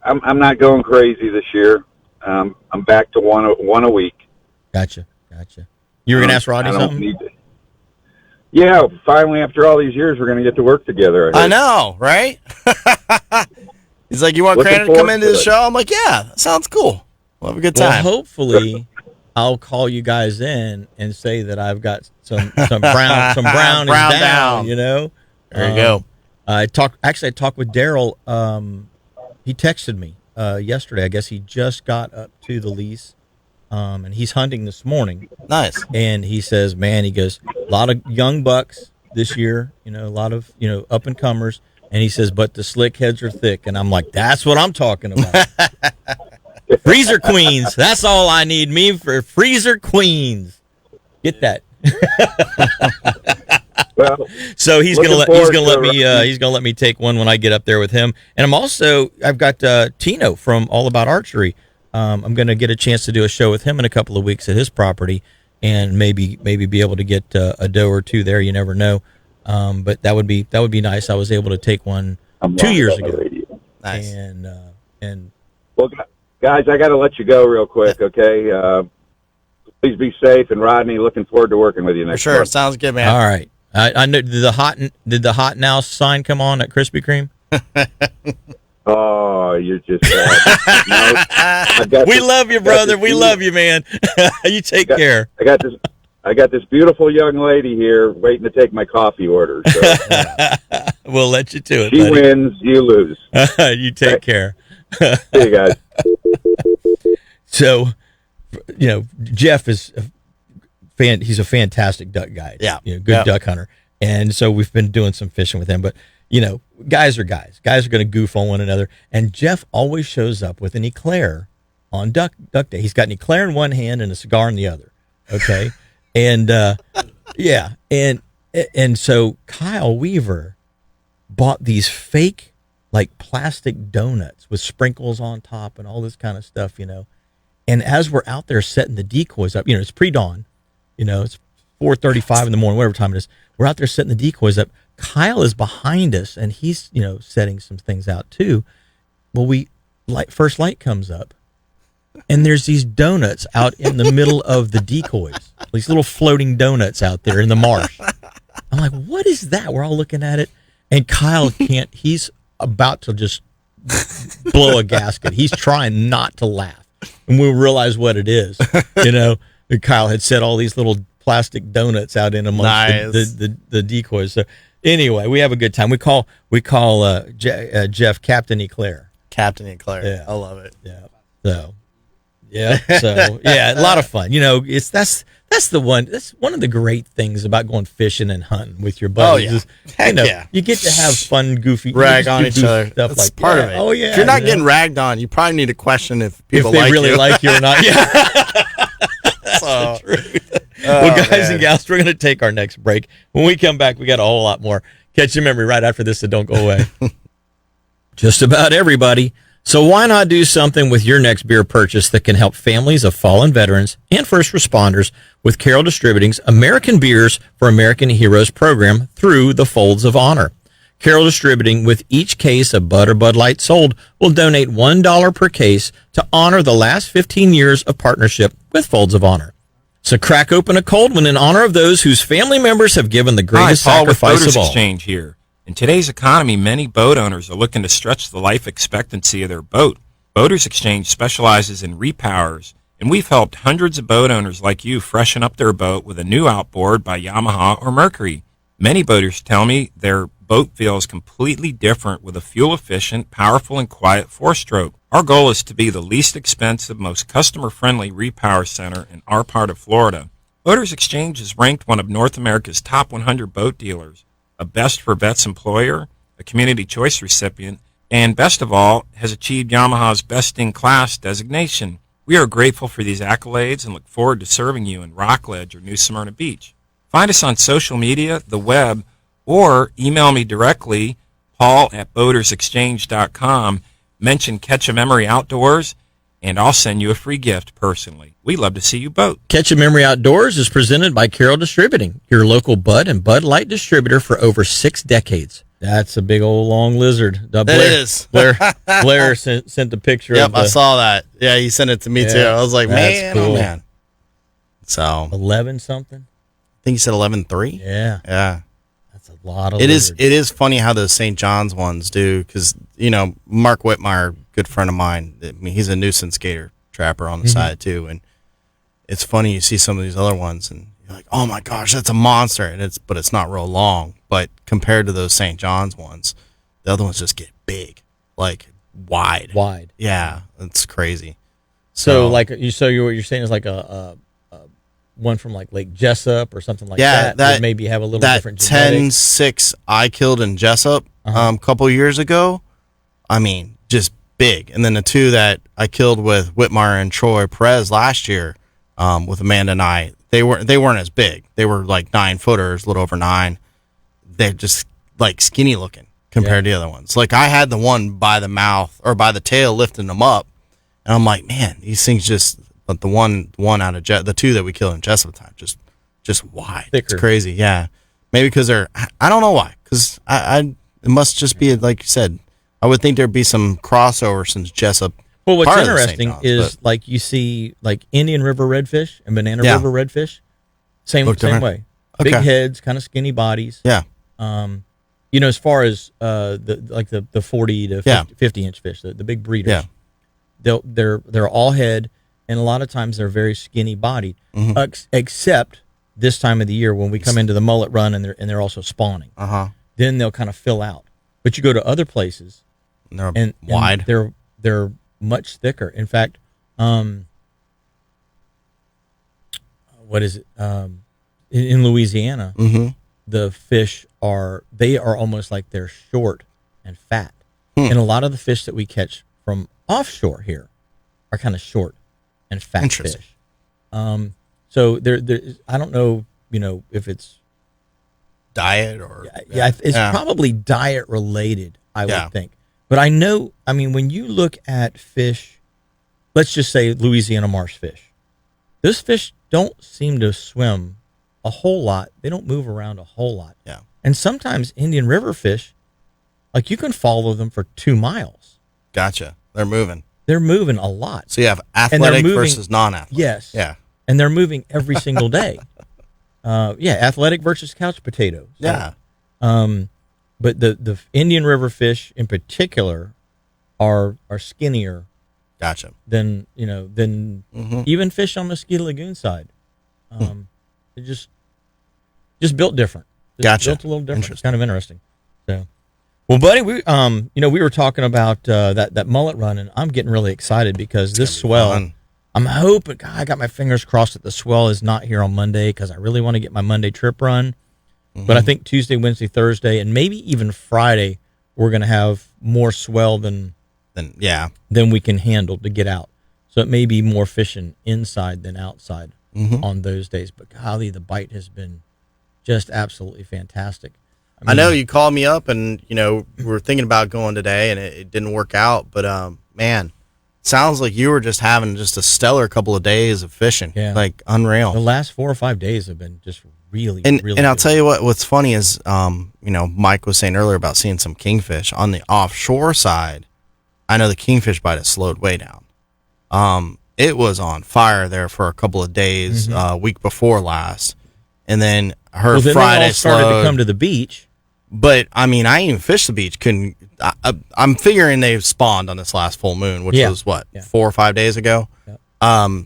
I'm not going crazy this year. I'm back to one a week. Gotcha. You were going to ask Rodney something? Yeah, finally, after all these years, we're going to get to work together. I know, right? He's like, "You want Craner to come into the show?" I'm like, "Yeah, that sounds cool. We'll have a good time." Well, hopefully, I'll call you guys in and say that I've got some brown down. You know, there you go. I talked with Daryl. He texted me yesterday. I guess he just got up to the lease, and he's hunting this morning. Nice. And he says, "Man," he goes, "a lot of young bucks this year. You know, a lot of up and comers." And he says, "But the slick heads are thick." And I'm like, "That's what I'm talking about." Freezer queens. That's all I need. Me for freezer queens. Get that. Well, so he's gonna let me take one when I get up there with him. And I've got Tino from All About Archery. I'm gonna get a chance to do a show with him in a couple of weeks at his property, and maybe be able to get a doe or two there. You never know. But that would be nice. I was able to take one 2 years ago. Nice. And well, guys, I got to let you go real quick. Okay. Please be safe, and Rodney, looking forward to working with you next. Sure, month. sounds good, man. All right. I know. Did the hot now sign come on at Krispy Kreme? Oh, you're just no, we love you, brother. We love you, man. You take care. I got this beautiful young lady here waiting to take my coffee order. So. We'll let you to it. She wins, you lose. You take care. See you guys. So, Jeff is he's a fantastic duck guide. Yeah. Good duck hunter. And so we've been doing some fishing with him, but guys are guys. Guys are going to goof on one another. And Jeff always shows up with an eclair on duck day. He's got an eclair in one hand and a cigar in the other. Okay. And and so Kyle Weaver bought these fake like plastic donuts with sprinkles on top and all this kind of stuff, And as we're out there setting the decoys up, it's pre-dawn, it's 4:35 in the morning, whatever time it is. We're out there setting the decoys up. Kyle is behind us, and he's setting some things out too. Well, first light comes up, and there's these donuts out in the middle of the decoys. These little floating donuts out there in the marsh. I'm like, what is that? We're all looking at it, and Kyle can't. He's about to just blow a gasket. He's trying not to laugh, and we realize what it is. And Kyle had set all these little plastic donuts out in amongst the decoys. So anyway, we have a good time. We call Jeff Captain Eclair. Captain Eclair. Yeah, I love it. Yeah. So a lot of fun. That's the one. That's one of the great things about going fishing and hunting with your buddies. Oh yeah, you get to have fun, goofy, rag on each other. Stuff That's like part of it. Oh yeah. If you're not getting ragged on, you probably need to question if people really like you or not. Yeah. It's the truth. Well, guys and gals, we're going to take our next break. When we come back, we got a whole lot more. Catch your memory right after this, so don't go away. Just about everybody. So why not do something with your next beer purchase that can help families of fallen veterans and first responders with Carroll Distributing's American Beers for American Heroes program through the Folds of Honor. Carroll Distributing, with each case of Bud or Bud Light sold, will donate $1 per case to honor the last 15 years of partnership with Folds of Honor. So crack open a cold one in honor of those whose family members have given the greatest Hi, Paul with sacrifice Boaters of all. Exchange here. In today's economy, many boat owners are looking to stretch the life expectancy of their boat. Boaters Exchange specializes in repowers, and we've helped hundreds of boat owners like you freshen up their boat with a new outboard by Yamaha or Mercury. Many boaters tell me their boat feels completely different with a fuel-efficient, powerful, and quiet four-stroke. Our goal is to be the least expensive, most customer-friendly repower center in our part of Florida. Boaters Exchange is ranked one of North America's top 100 boat dealers, a Best for Vets employer, a Community Choice recipient, and best of all, has achieved Yamaha's Best in Class designation. We are grateful for these accolades and look forward to serving you in Rockledge or New Smyrna Beach. Find us on social media, the web, or email me directly, paul@boatersexchange.com. Mention Catch a Memory Outdoors, and I'll send you a free gift personally. We love to see you boat. Catch a Memory Outdoors is presented by Carroll Distributing, your local Bud and Bud Light distributor for over 6 decades. That's a big old long lizard. It is. Blair sent the picture. Yep, of the, I saw that. Yeah, he sent it to me too. I was like, that's man, cool. oh man. So 11 something. I think he said 11.3. Yeah, Yeah. that's a lot of. It lizards. is funny how those St. John's ones do, because Mark Whitmire, good friend of mine. I mean, he's a nuisance gator trapper on the side too, and it's funny you see some of these other ones and you're like, oh my gosh, that's a monster, and it's not real long, but compared to those St. John's ones, the other ones just get big, like wide. Yeah, it's crazy. So like what you're saying is like a one from like Lake Jessup or something like that. That would maybe have a little that different genetics. 10-6 I killed in Jessup a couple years ago. I mean, just big. And then the 2 that I killed with Whitmire and Troy Perez last year, with Amanda and I, they weren't as big. They were like 9-footers, a little over 9. They're just like skinny looking compared to the other ones. Like I had the one by the mouth or by the tail lifting them up, and I'm like, man, these things just. But the one out of the 2 that we killed in Jessup time, just wide. Thicker. It's crazy. Yeah, maybe because I don't know why. Because it must just be like you said. I would think there'd be some crossover since Jessup. Well, what's part of the St. interesting John's, is but- like you see like Indian River redfish and Banana River redfish, same Look different? way. Okay. Big heads, kind of skinny bodies. Yeah. As far as the 40 to 50 inch fish, the big breeders. Yeah. They're all head, and a lot of times they're very skinny bodied, except this time of the year when we come into the mullet run and they're also spawning. Then they'll kind of fill out. But you go to other places, And they're wide. And they're much thicker. In fact, what is it? In Louisiana, the fish are almost like they're short and fat, and a lot of the fish that we catch from offshore here are kind of short and fat fish. So there I don't know, if it's diet or it's probably diet related, I would think. But I know, when you look at fish, let's just say Louisiana marsh fish, those fish don't seem to swim a whole lot. They don't move around a whole lot. Yeah. And sometimes Indian River fish, like you can follow them for 2 miles. Gotcha. They're moving. They're moving a lot. So you have athletic versus non-athletic. Yes. Yeah. And they're moving every single day. Athletic versus couch potato. So, Yeah. But the Indian River fish in particular are skinnier. Gotcha. Than even fish on Mosquito Lagoon side. They're just built different. Gotcha. Built a little different. It's kind of interesting. So, well, buddy, we were talking about that mullet run, and I'm getting really excited because this swell. Fun. I'm hoping. God, I got my fingers crossed that the swell is not here on Monday because I really want to get my Monday trip run. But I think Tuesday, Wednesday, Thursday, and maybe even Friday, we're going to have more swell than we can handle to get out. So it may be more fishing inside than outside. on those days. But golly, the bite has been just absolutely fantastic. I know you called me up, and we were thinking about going today, and it didn't work out. But man, sounds like you were just having just a stellar couple of days of fishing. Yeah. Like unreal. The last 4 or 5 days have been just really, And really. I'll good. tell you what's funny is, Mike was saying earlier about seeing some kingfish on the offshore side. I know the kingfish bite has slowed way down. It was on fire there for a couple of days, week before last, and then I heard then Friday they all started slowed. to come to the beach. But I mean, I even fished the beach. I'm figuring they've spawned on this last full moon, which was 4 or 5 days ago. Yep.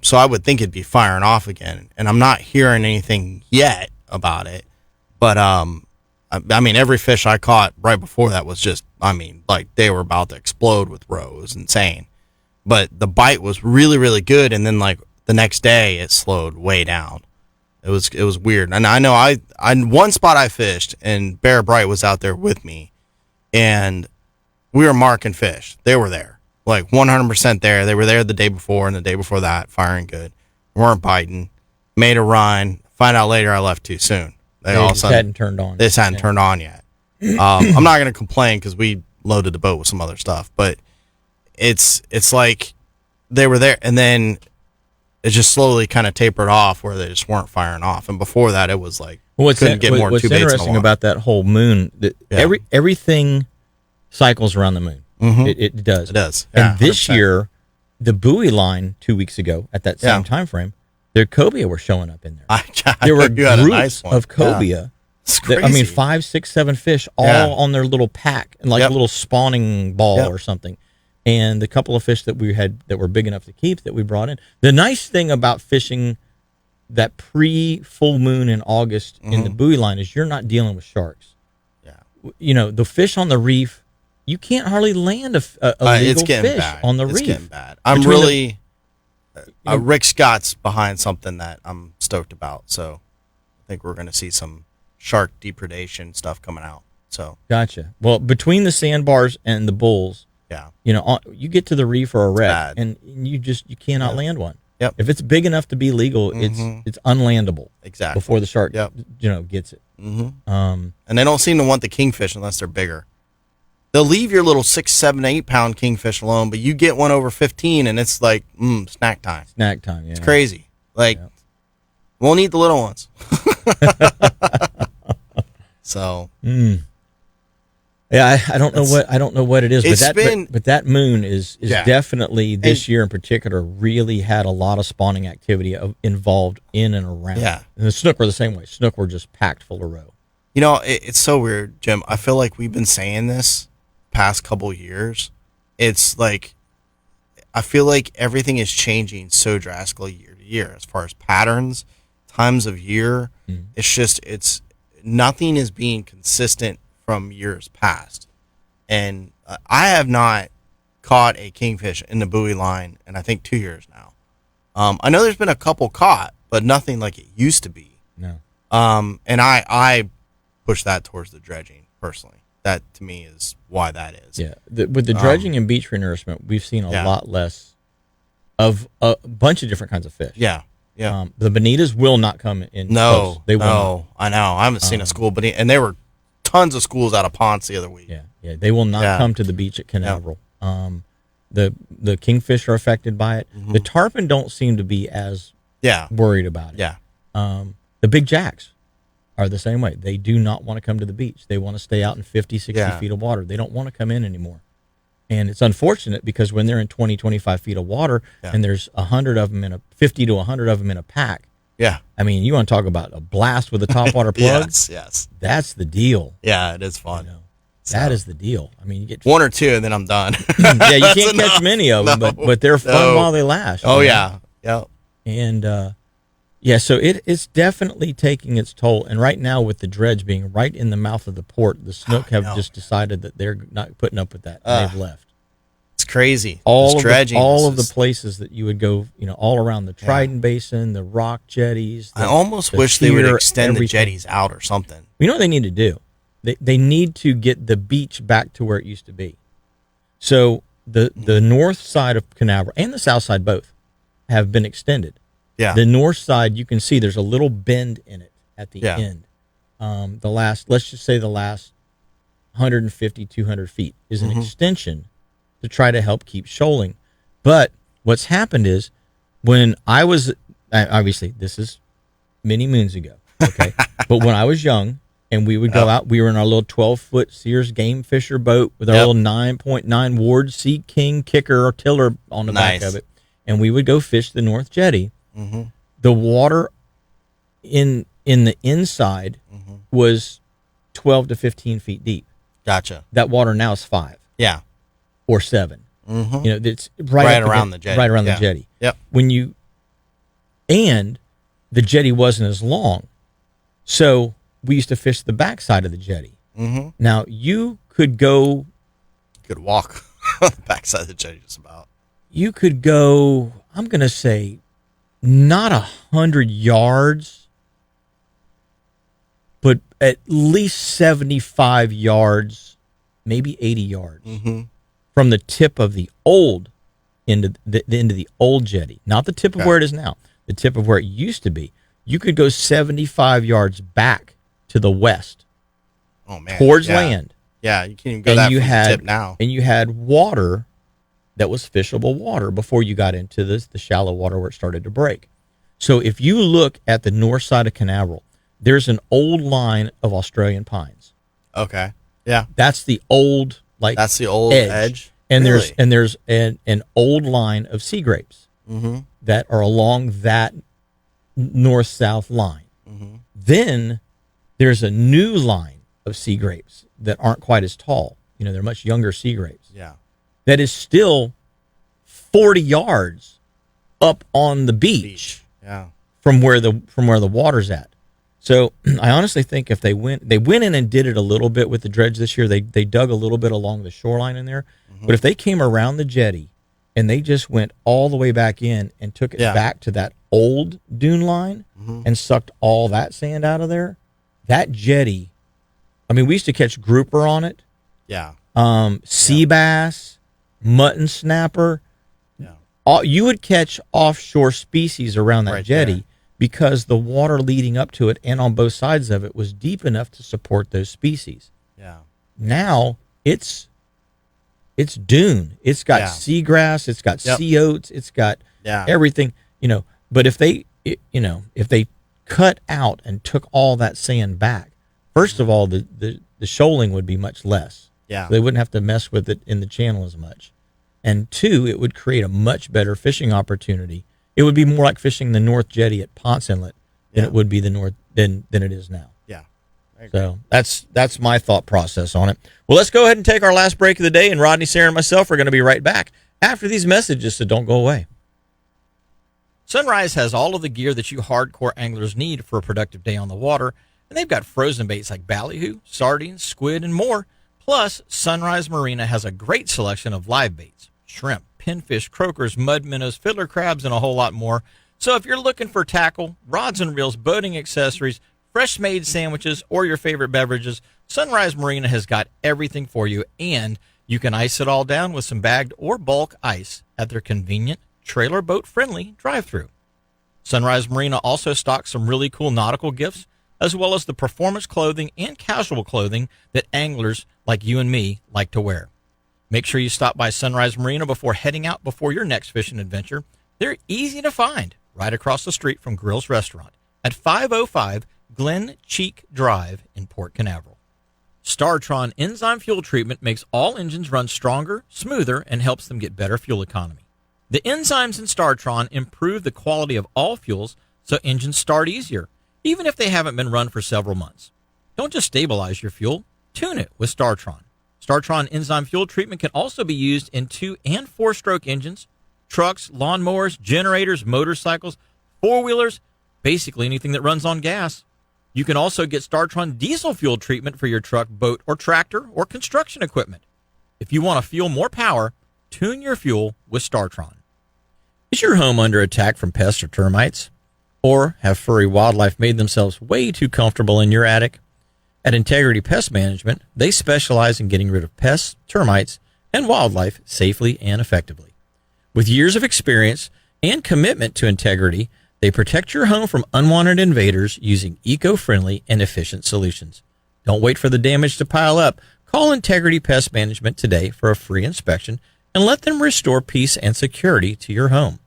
So I would think it'd be firing off again, and I'm not hearing anything yet about it. But I mean, every fish I caught right before that was just, like they were about to explode with roe. It was insane. But the bite was really, really good, and then like the next day it slowed way down. It was weird. And I know I one spot I fished, and Bear Bright was out there with me, and we were marking fish. They were there, like 100% there. They were there the day before and the day before that, firing good. Weren't biting. Made a run. Find out later I left too soon. They all of a just sudden hadn't turned on. They just hadn't turned on yet. I'm not going to complain because we loaded the boat with some other stuff, but it's like they were there, and then it just slowly kind of tapered off where they just weren't firing off. And before that, it was like couldn't get more than 2 baits in a interesting while. about that whole moon, that everything cycles around the moon. It does. It does. And Yeah, this 100%. year, the buoy line 2 weeks ago at that same time frame, their cobia were showing up in there. There were you had a groups nice one. of cobia. Yeah. It's That, I mean, crazy. 5, 6, 7 fish all on their little pack, and like a little spawning ball or something. And the couple of fish that we had that were big enough to keep that we brought in. The nice thing about fishing that pre-full moon in August in the buoy line is you're not dealing with sharks. Yeah. The fish on the reef, you can't hardly land a legal it's getting fish bad. on the It's reef. getting bad. I'm Between really Rick Scott's behind something that I'm stoked about. So I think we're going to see some shark depredation stuff coming out. So Gotcha. Well, between the sandbars and the bulls, yeah, you get to the reef or a wreck, bad. and you cannot land one. Yep. If it's big enough to be legal, it's unlandable. Exactly. Before the shark, Yep. Gets it. And they don't seem to want the kingfish unless they're bigger. They'll leave your little 6, 7, 8 pound kingfish alone, but you get one over 15, and it's like snack time. Snack time. Yeah. It's crazy. Like won't eat the little ones. So Yeah, I don't know what it is, It's but been- but that moon is Yeah. definitely this year in particular really had a lot of spawning activity involved in and around. Yeah. And the snook were the same way. Snook were just packed full of roe. It's so weird, Jim. I feel like we've been saying this past couple years. It's like I feel like everything is changing so drastically year to year as far as patterns, times of year. It's nothing is being consistent from years past. And I have not caught a kingfish in the buoy line in I think 2 years now. I know there's been a couple caught, but nothing like it used to be. No. And I push that towards the dredging personally. That to me is why that is. Yeah. With the dredging and beach renourishment, we've seen a lot less of a bunch of different kinds of fish. Yeah. Yeah. The bonitas will not come in. No, close. They will not. I know. I haven't seen a school, but and there were tons of schools out of Ponce the other week. Yeah, they will not come to the beach at Canaveral. The kingfish are affected by it. The tarpon don't seem to be as worried about it. Yeah. The big jacks are the same way. They do not want to come to the beach. They want to stay out in 50, 60 feet of water. They don't want to come in anymore. And it's unfortunate because when they're in 20, 25 feet of water and there's 100 of them 50 to 100 of them in a pack. Yeah. I mean, you want to talk about a blast with a topwater plug? Yes. That's the deal. Yeah, it is fun. That is the deal. I mean, you get one or two and then I'm done. yeah, you can't catch many of them, but they're fun while they last. Oh, yeah. Yeah. And, so it's definitely taking its toll. And right now with the dredge being right in the mouth of the port, the snook have just decided that they're not putting up with that. And they've left. It's crazy. All This of dredging the places that you would go, all around the Trident Basin, the rock jetties. I almost wish they would extend the jetties out or something. You know what they need to do? They need to get the beach back to where it used to be. So the north side of Canaveral and the south side both have been extended. Yeah. The north side, you can see there's a little bend in it at the Yeah. end. Let's just say the last 150, 200 feet is an extension to try to help keep shoaling. But what's happened is when I was, obviously this is many moons ago, okay? But when I was young and we would go out, we were in our little 12-foot Sears Game Fisher boat with our little 9.9 Ward Sea King kicker or tiller on the back of it. And we would go fish the North Jetty. The water in the inside was 12 to 15 feet deep. Gotcha. That water now is 5 or 7. It's right around the jetty. Right around the jetty. Yep. And the jetty wasn't as long, so we used to fish the backside of the jetty. Now you could walk on the backside of the jetty just about. You could go, I'm going to say, not 100 yards, but at least 75 yards, maybe 80 yards from the tip of the old into the old jetty. Not the tip of where it is now, the tip of where it used to be. You could go 75 yards back to the west. Oh, man. Towards land. Yeah, you can't even go that from the tip now. And you had water that was fishable water before you got into the shallow water where it started to break. So if you look at the north side of Canaveral, there's an old line of Australian pines. Okay. Yeah. That's the old that's the old edge. And Really? there's an old line of sea grapes that are along that north-south line. Then there's a new line of sea grapes that aren't quite as tall. They're much younger sea grapes. Yeah. That is still 40 yards up on the beach. Yeah. From where the water's at. So I honestly think if they went in and did it a little bit with the dredge this year, they dug a little bit along the shoreline in there. But if they came around the jetty and they just went all the way back in and took it back to that old dune line and sucked all that sand out of there, that jetty, I mean, we used to catch grouper on it. Yeah. Sea bass, mutton snapper. Yeah. You would catch offshore species around that jetty because the water leading up to it and on both sides of it was deep enough to support those species. Yeah. Now it's dune. It's got seagrass. It's got sea oats. It's got everything. But if they cut out and took all that sand back, first of all, the shoaling would be much less. Yeah. So they wouldn't have to mess with it in the channel as much. And two, it would create a much better fishing opportunity. It would be more like fishing the North Jetty at Ponce Inlet than it would be than it is now. Yeah. So that's my thought process on it. Well, let's go ahead and take our last break of the day, and Rodney Sahr and myself are going to be right back after these messages, so don't go away. Sunrise has all of the gear that you hardcore anglers need for a productive day on the water, and they've got frozen baits like ballyhoo, sardines, squid, and more. Plus, Sunrise Marina has a great selection of live baits, shrimp, pinfish, croakers, mud minnows, fiddler crabs, and a whole lot more. So if you're looking for tackle, rods and reels, boating accessories, fresh-made sandwiches, or your favorite beverages, Sunrise Marina has got everything for you, and you can ice it all down with some bagged or bulk ice at their convenient, trailer boat-friendly drive-thru. Sunrise Marina also stocks some really cool nautical gifts, as well as the performance clothing and casual clothing that anglers like you and me like to wear. Make sure you stop by Sunrise Marina before heading out before your next fishing adventure. They're easy to find right across the street from Grill's Restaurant at 505 Glen Cheek Drive in Port Canaveral. StarTron enzyme fuel treatment makes all engines run stronger, smoother, and helps them get better fuel economy. The enzymes in StarTron improve the quality of all fuels so engines start easier, even if they haven't been run for several months. Don't just stabilize your fuel, tune it with StarTron. StarTron enzyme fuel treatment can also be used in 2- and 4-stroke engines, trucks, lawnmowers, generators, motorcycles, four-wheelers, basically anything that runs on gas. You can also get StarTron diesel fuel treatment for your truck, boat, or tractor, or construction equipment. If you want to fuel more power, tune your fuel with StarTron. Is your home under attack from pests or termites? Or have furry wildlife made themselves way too comfortable in your attic? At Integrity Pest Management, they specialize in getting rid of pests, termites, and wildlife safely and effectively. With years of experience and commitment to integrity, They protect your home from unwanted invaders using eco-friendly and efficient solutions. Don't wait for the damage to pile up. Call Integrity Pest Management today for a free inspection and let them restore peace and security to your home.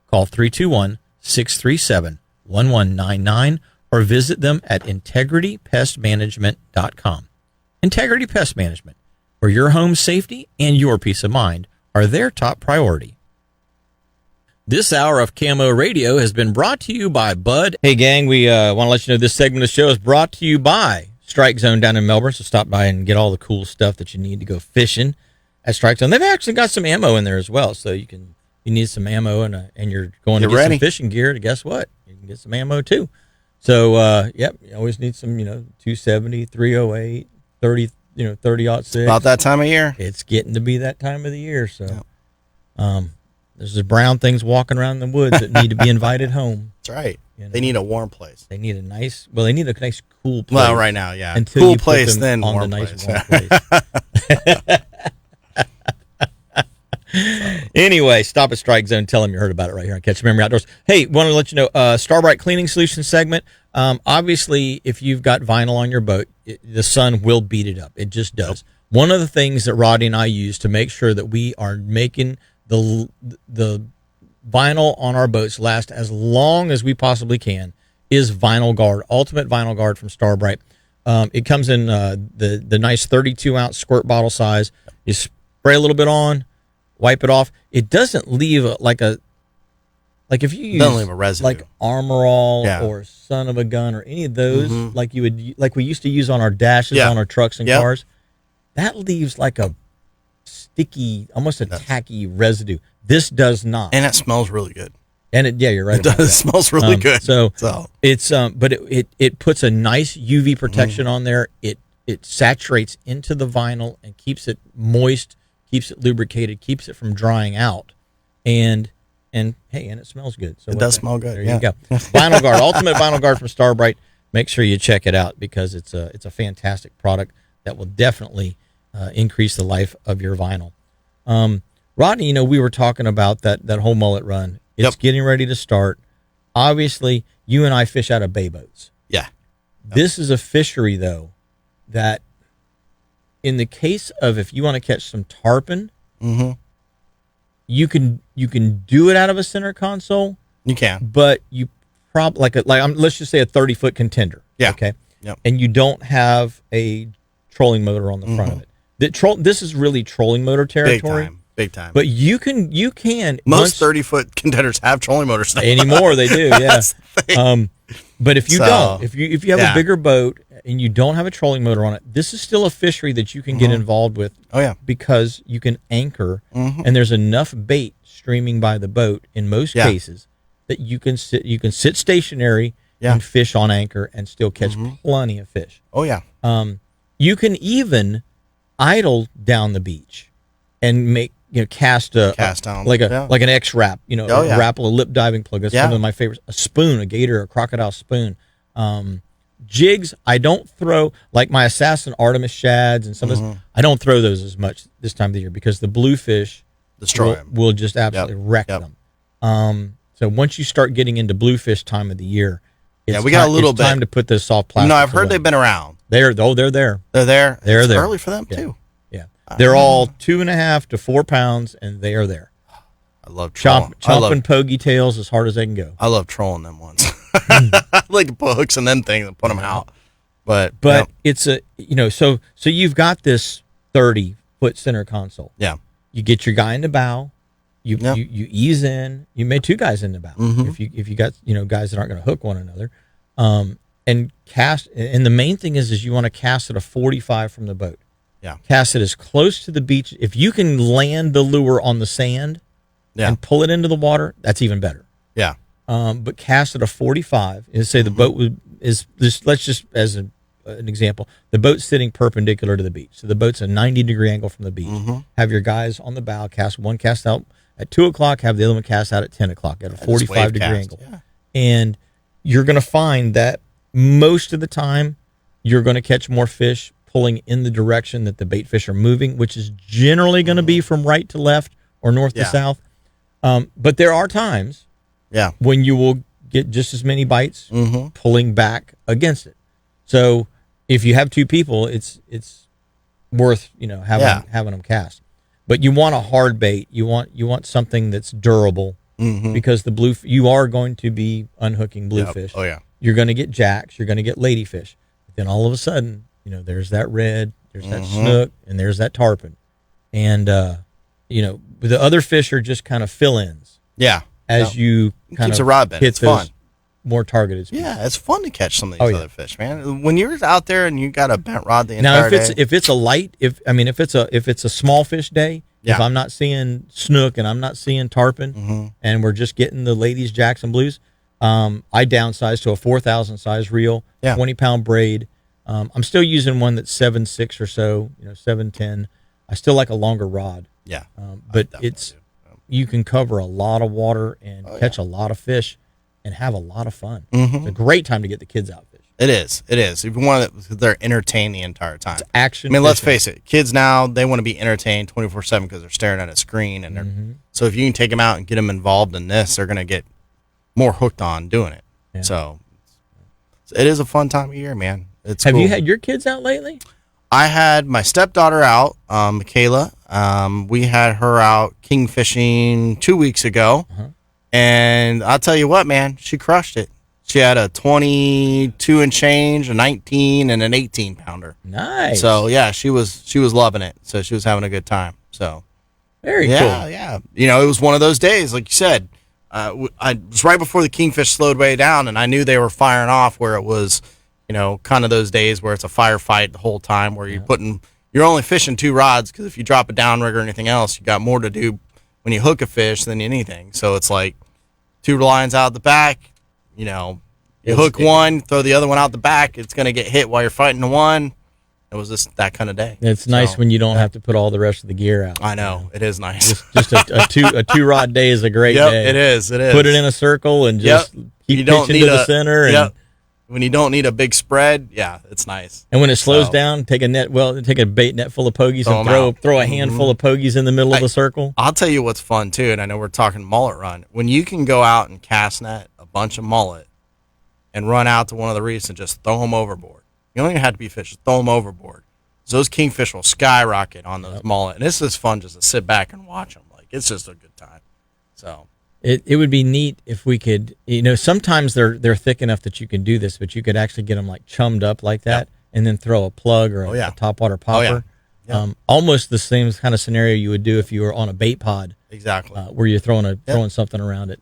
Call 321-637-1199 or visit them at integritypestmanagement.com. Integrity Pest Management, where your home's safety and your peace of mind are their top priority. This hour of Camo Radio has been brought to you by Bud. Hey, gang, we want to let you know this segment of the show is brought to you by Strike Zone down in Melbourne, so stop by and get all the cool stuff that you need to go fishing at Strike Zone. They've actually got some ammo in there as well, so you need some ammo and you're going to get some fishing gear. Guess what? You can get some ammo too. So, you always need some, 270, 308, 30, 30-06. About that time of year. It's getting to be that time of the year, so there's the brown things walking around in the woods that need to be invited home. That's right. They need a warm place. They need a nice cool place. Well, right now, yeah. Until cool you put place, them then on warm the place. nice warm place. Anyway, stop at Strike Zone. Tell them you heard about it right here on Catch Memory Outdoors. Hey, want to let you know, Starbright Cleaning Solutions segment. Obviously, if you've got vinyl on your boat, the sun will beat it up. It just does. One of the things that Rodney and I use to make sure that we are making the vinyl on our boats last as long as we possibly can is Vinyl Guard, Ultimate Vinyl Guard from Starbright. It comes in the nice 32-ounce squirt bottle size. You spray a little bit on, wipe it off. It doesn't leave like if you use doesn't leave a residue. like Armor All or Son of a Gun or any of those like we used to use on our dashes on our trucks and cars. That leaves like a sticky, almost a tacky residue. This does not, and it smells really good. And you're right. It does. It smells really good. So it's but it puts a nice UV protection on there. It saturates into the vinyl and keeps it moist, keeps it lubricated, keeps it from drying out, and it smells good. So it does smell good. There you go. Vinyl Guard, Ultimate Vinyl Guard from Starbright. Make sure you check it out because it's a fantastic product that will definitely increase the life of your vinyl. Rodney, we were talking about that whole mullet run. It's getting ready to start. Obviously, you and I fish out of bay boats. Yeah. This is a fishery, though, that in the case of if you want to catch some tarpon, you can do it out of a center console. You can, but you probably let's just say a 30-foot contender. Yeah. Okay. Yep. And you don't have a trolling motor on the front of it. This is really trolling motor territory. Big time. But you can most 30-foot contenders have trolling motors now. Anymore they do, yeah. But if you don't, if you have a bigger boat and you don't have a trolling motor on it, this is still a fishery that you can get involved with. Oh yeah, because you can anchor, and there's enough bait streaming by the boat in most cases that you can sit stationary and fish on anchor and still catch plenty of fish. Oh yeah. You can even idle down the beach and make cast down like an X wrap, wrap a lip diving plug. That's one of my favorites. A spoon, a gator, a crocodile spoon. Jigs, I don't throw like my Assassin Artemis shads and some of this. I don't throw those as much this time of the year because the bluefish will just absolutely wreck them. So once you start getting into bluefish time of the year, we got a little bit time to put this soft plastic. No, I've heard they've been around. They're there. They're there. They're it's there. Early for them too. Yeah, they're all 2.5 to 4 pounds, and they are there. I love trolling. Chomping pogey tails as hard as they can go. I love trolling them ones. I like to put hooks in them things and put them out. But it's a so you've got this 30-foot center console. Yeah, you get your guy in the bow. You ease in. You made 2 guys in the bow. If you got guys that aren't going to hook one another, and cast. And the main thing is you want to cast at a 45 from the boat. Yeah, cast it as close to the beach. If you can land the lure on the sand, and pull it into the water, that's even better. Yeah. But cast at a 45. And say the boat is just, let's just as an example, the boat's sitting perpendicular to the beach. So the boat's a 90-degree angle from the beach. Have your guys on the bow cast one cast out at 2 o'clock, have the other one cast out at 10 o'clock at a 45-degree angle. Yeah. And you're going to find that most of the time you're going to catch more fish pulling in the direction that the bait fish are moving, which is generally going to be from right to left or north to south. But there are times when you will get just as many bites pulling back against it. So if you have two people, it's worth having them cast. But you want a hard bait. You want something that's durable because you are going to be unhooking bluefish. Oh yeah. You're going to get jacks. You're going to get ladyfish. Then all of a sudden, there's that red, there's that snook, and there's that tarpon, and the other fish are just kind of fill-ins. Yeah. As you kind keeps of a rod bent. hit It's those fun. more targeted species. Yeah, it's fun to catch some of these other fish, man. When you're out there and you got a bent rod the Now, entire day. if it's a light, if it's a small fish day, if I'm not seeing snook and I'm not seeing tarpon, and we're just getting the ladies, jacks, and blues, I downsize to a 4,000 size reel, 20-pound braid. I'm still using one that's 7.6 or so, 7.10. I still like a longer rod. Yeah, but you can cover a lot of water and catch a lot of fish and have a lot of fun. It's a great time to get the kids out fish. It is. If you want it, they're entertained the entire time. It's action. I mean, let's fishing. face it. Kids now, they want to be entertained 24/7 because they're staring at a screen, and so if you can take them out and get them involved in this, they're going to get more hooked on doing it. Yeah. So it is a fun time of year, man. Have you had your kids out lately? I had my stepdaughter out, Michaela. We had her out king fishing 2 weeks ago. And I'll tell you what, man, she crushed it. She had a 22 and change, a 19, and an 18 pounder. Nice. So yeah, she was loving it. So she was having a good time. So very cool. Yeah. It was one of those days, like you said. I was right before the kingfish slowed way down, and I knew they were firing off where it was, kind of those days where it's a firefight the whole time, where you're only fishing two rods, because if you drop a downrigger or anything else, you got more to do when you hook a fish than anything. So it's like two lines out the back, you hook one, throw the other one out the back, it's going to get hit while you're fighting the one. It was just that kind of day. It's nice when you don't have to put all the rest of the gear out. I know. It is nice. Just a two rod day is a great day. It is. Put it in a circle and just keep pitching to the center. And when you don't need a big spread, it's nice. And when it slows down, take a bait net full of pogies and throw a handful of pogies in the middle of the circle. I'll tell you what's fun too, and I know we're talking mullet run. When you can go out and cast net a bunch of mullet and run out to one of the reefs and just throw them overboard. You don't even have to be fish, just throw them overboard. So those kingfish will skyrocket on those mullet, and it's just fun just to sit back and watch them. Like, it's just a good time. So it would be neat if we could, sometimes they're thick enough that you can do this, but you could actually get them like chummed up like that, and then throw a plug or a topwater popper. Almost the same kind of scenario you would do if you were on a bait pod. Exactly. Where you're throwing something around it.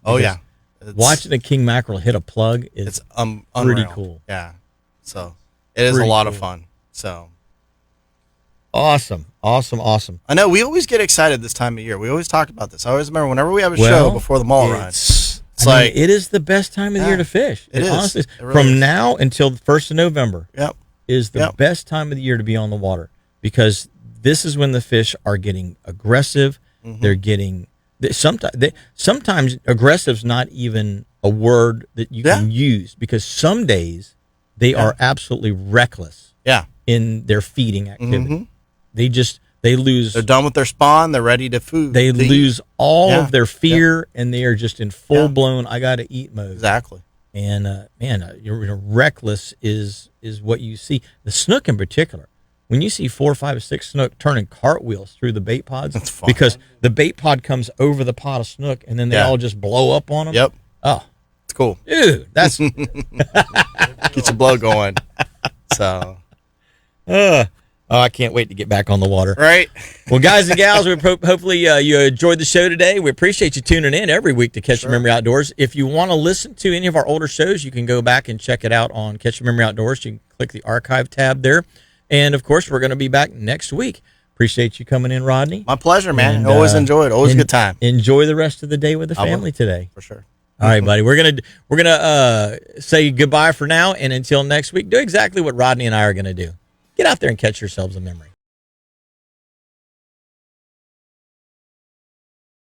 Watching a king mackerel hit a plug is pretty cool. Yeah. So it is a lot of fun. So awesome. I know we always get excited this time of year. We always talk about this. I always remember whenever we have a show before the mullet run. It is the best time of the year to fish. It is. Honestly, It really from is. now until the 1st of November is the best time of the year to be on the water, because this is when the fish are getting aggressive. They're getting sometimes aggressive's not even a word that you can use, because some days they are absolutely reckless in their feeding activity. They lose. They're done with their spawn. They're ready to food. They lose all of their fear, and they are just in full blown "I got to eat" mode. Exactly. And reckless is what you see. The snook in particular. When you see 4, 5, 6 snook turning cartwheels through the bait pods, that's fun. Because the bait pod comes over the pod of snook, and then they all just blow up on them. Yep. Oh, it's cool. Dude, that's gets a blow going. So. I can't wait to get back on the water. Right. Well, guys and gals, hopefully you enjoyed the show today. We appreciate you tuning in every week to Catch the Memory Outdoors. If you want to listen to any of our older shows, you can go back and check it out on Catch the Memory Outdoors. You can click the archive tab there. And, of course, we're going to be back next week. Appreciate you coming in, Rodney. My pleasure, man. And, always enjoy it. Always a good time. Enjoy the rest of the day with the family today. For sure. All right, buddy. We're gonna say goodbye for now, and until next week, do exactly what Rodney and I are going to do. Get out there and catch yourselves a memory.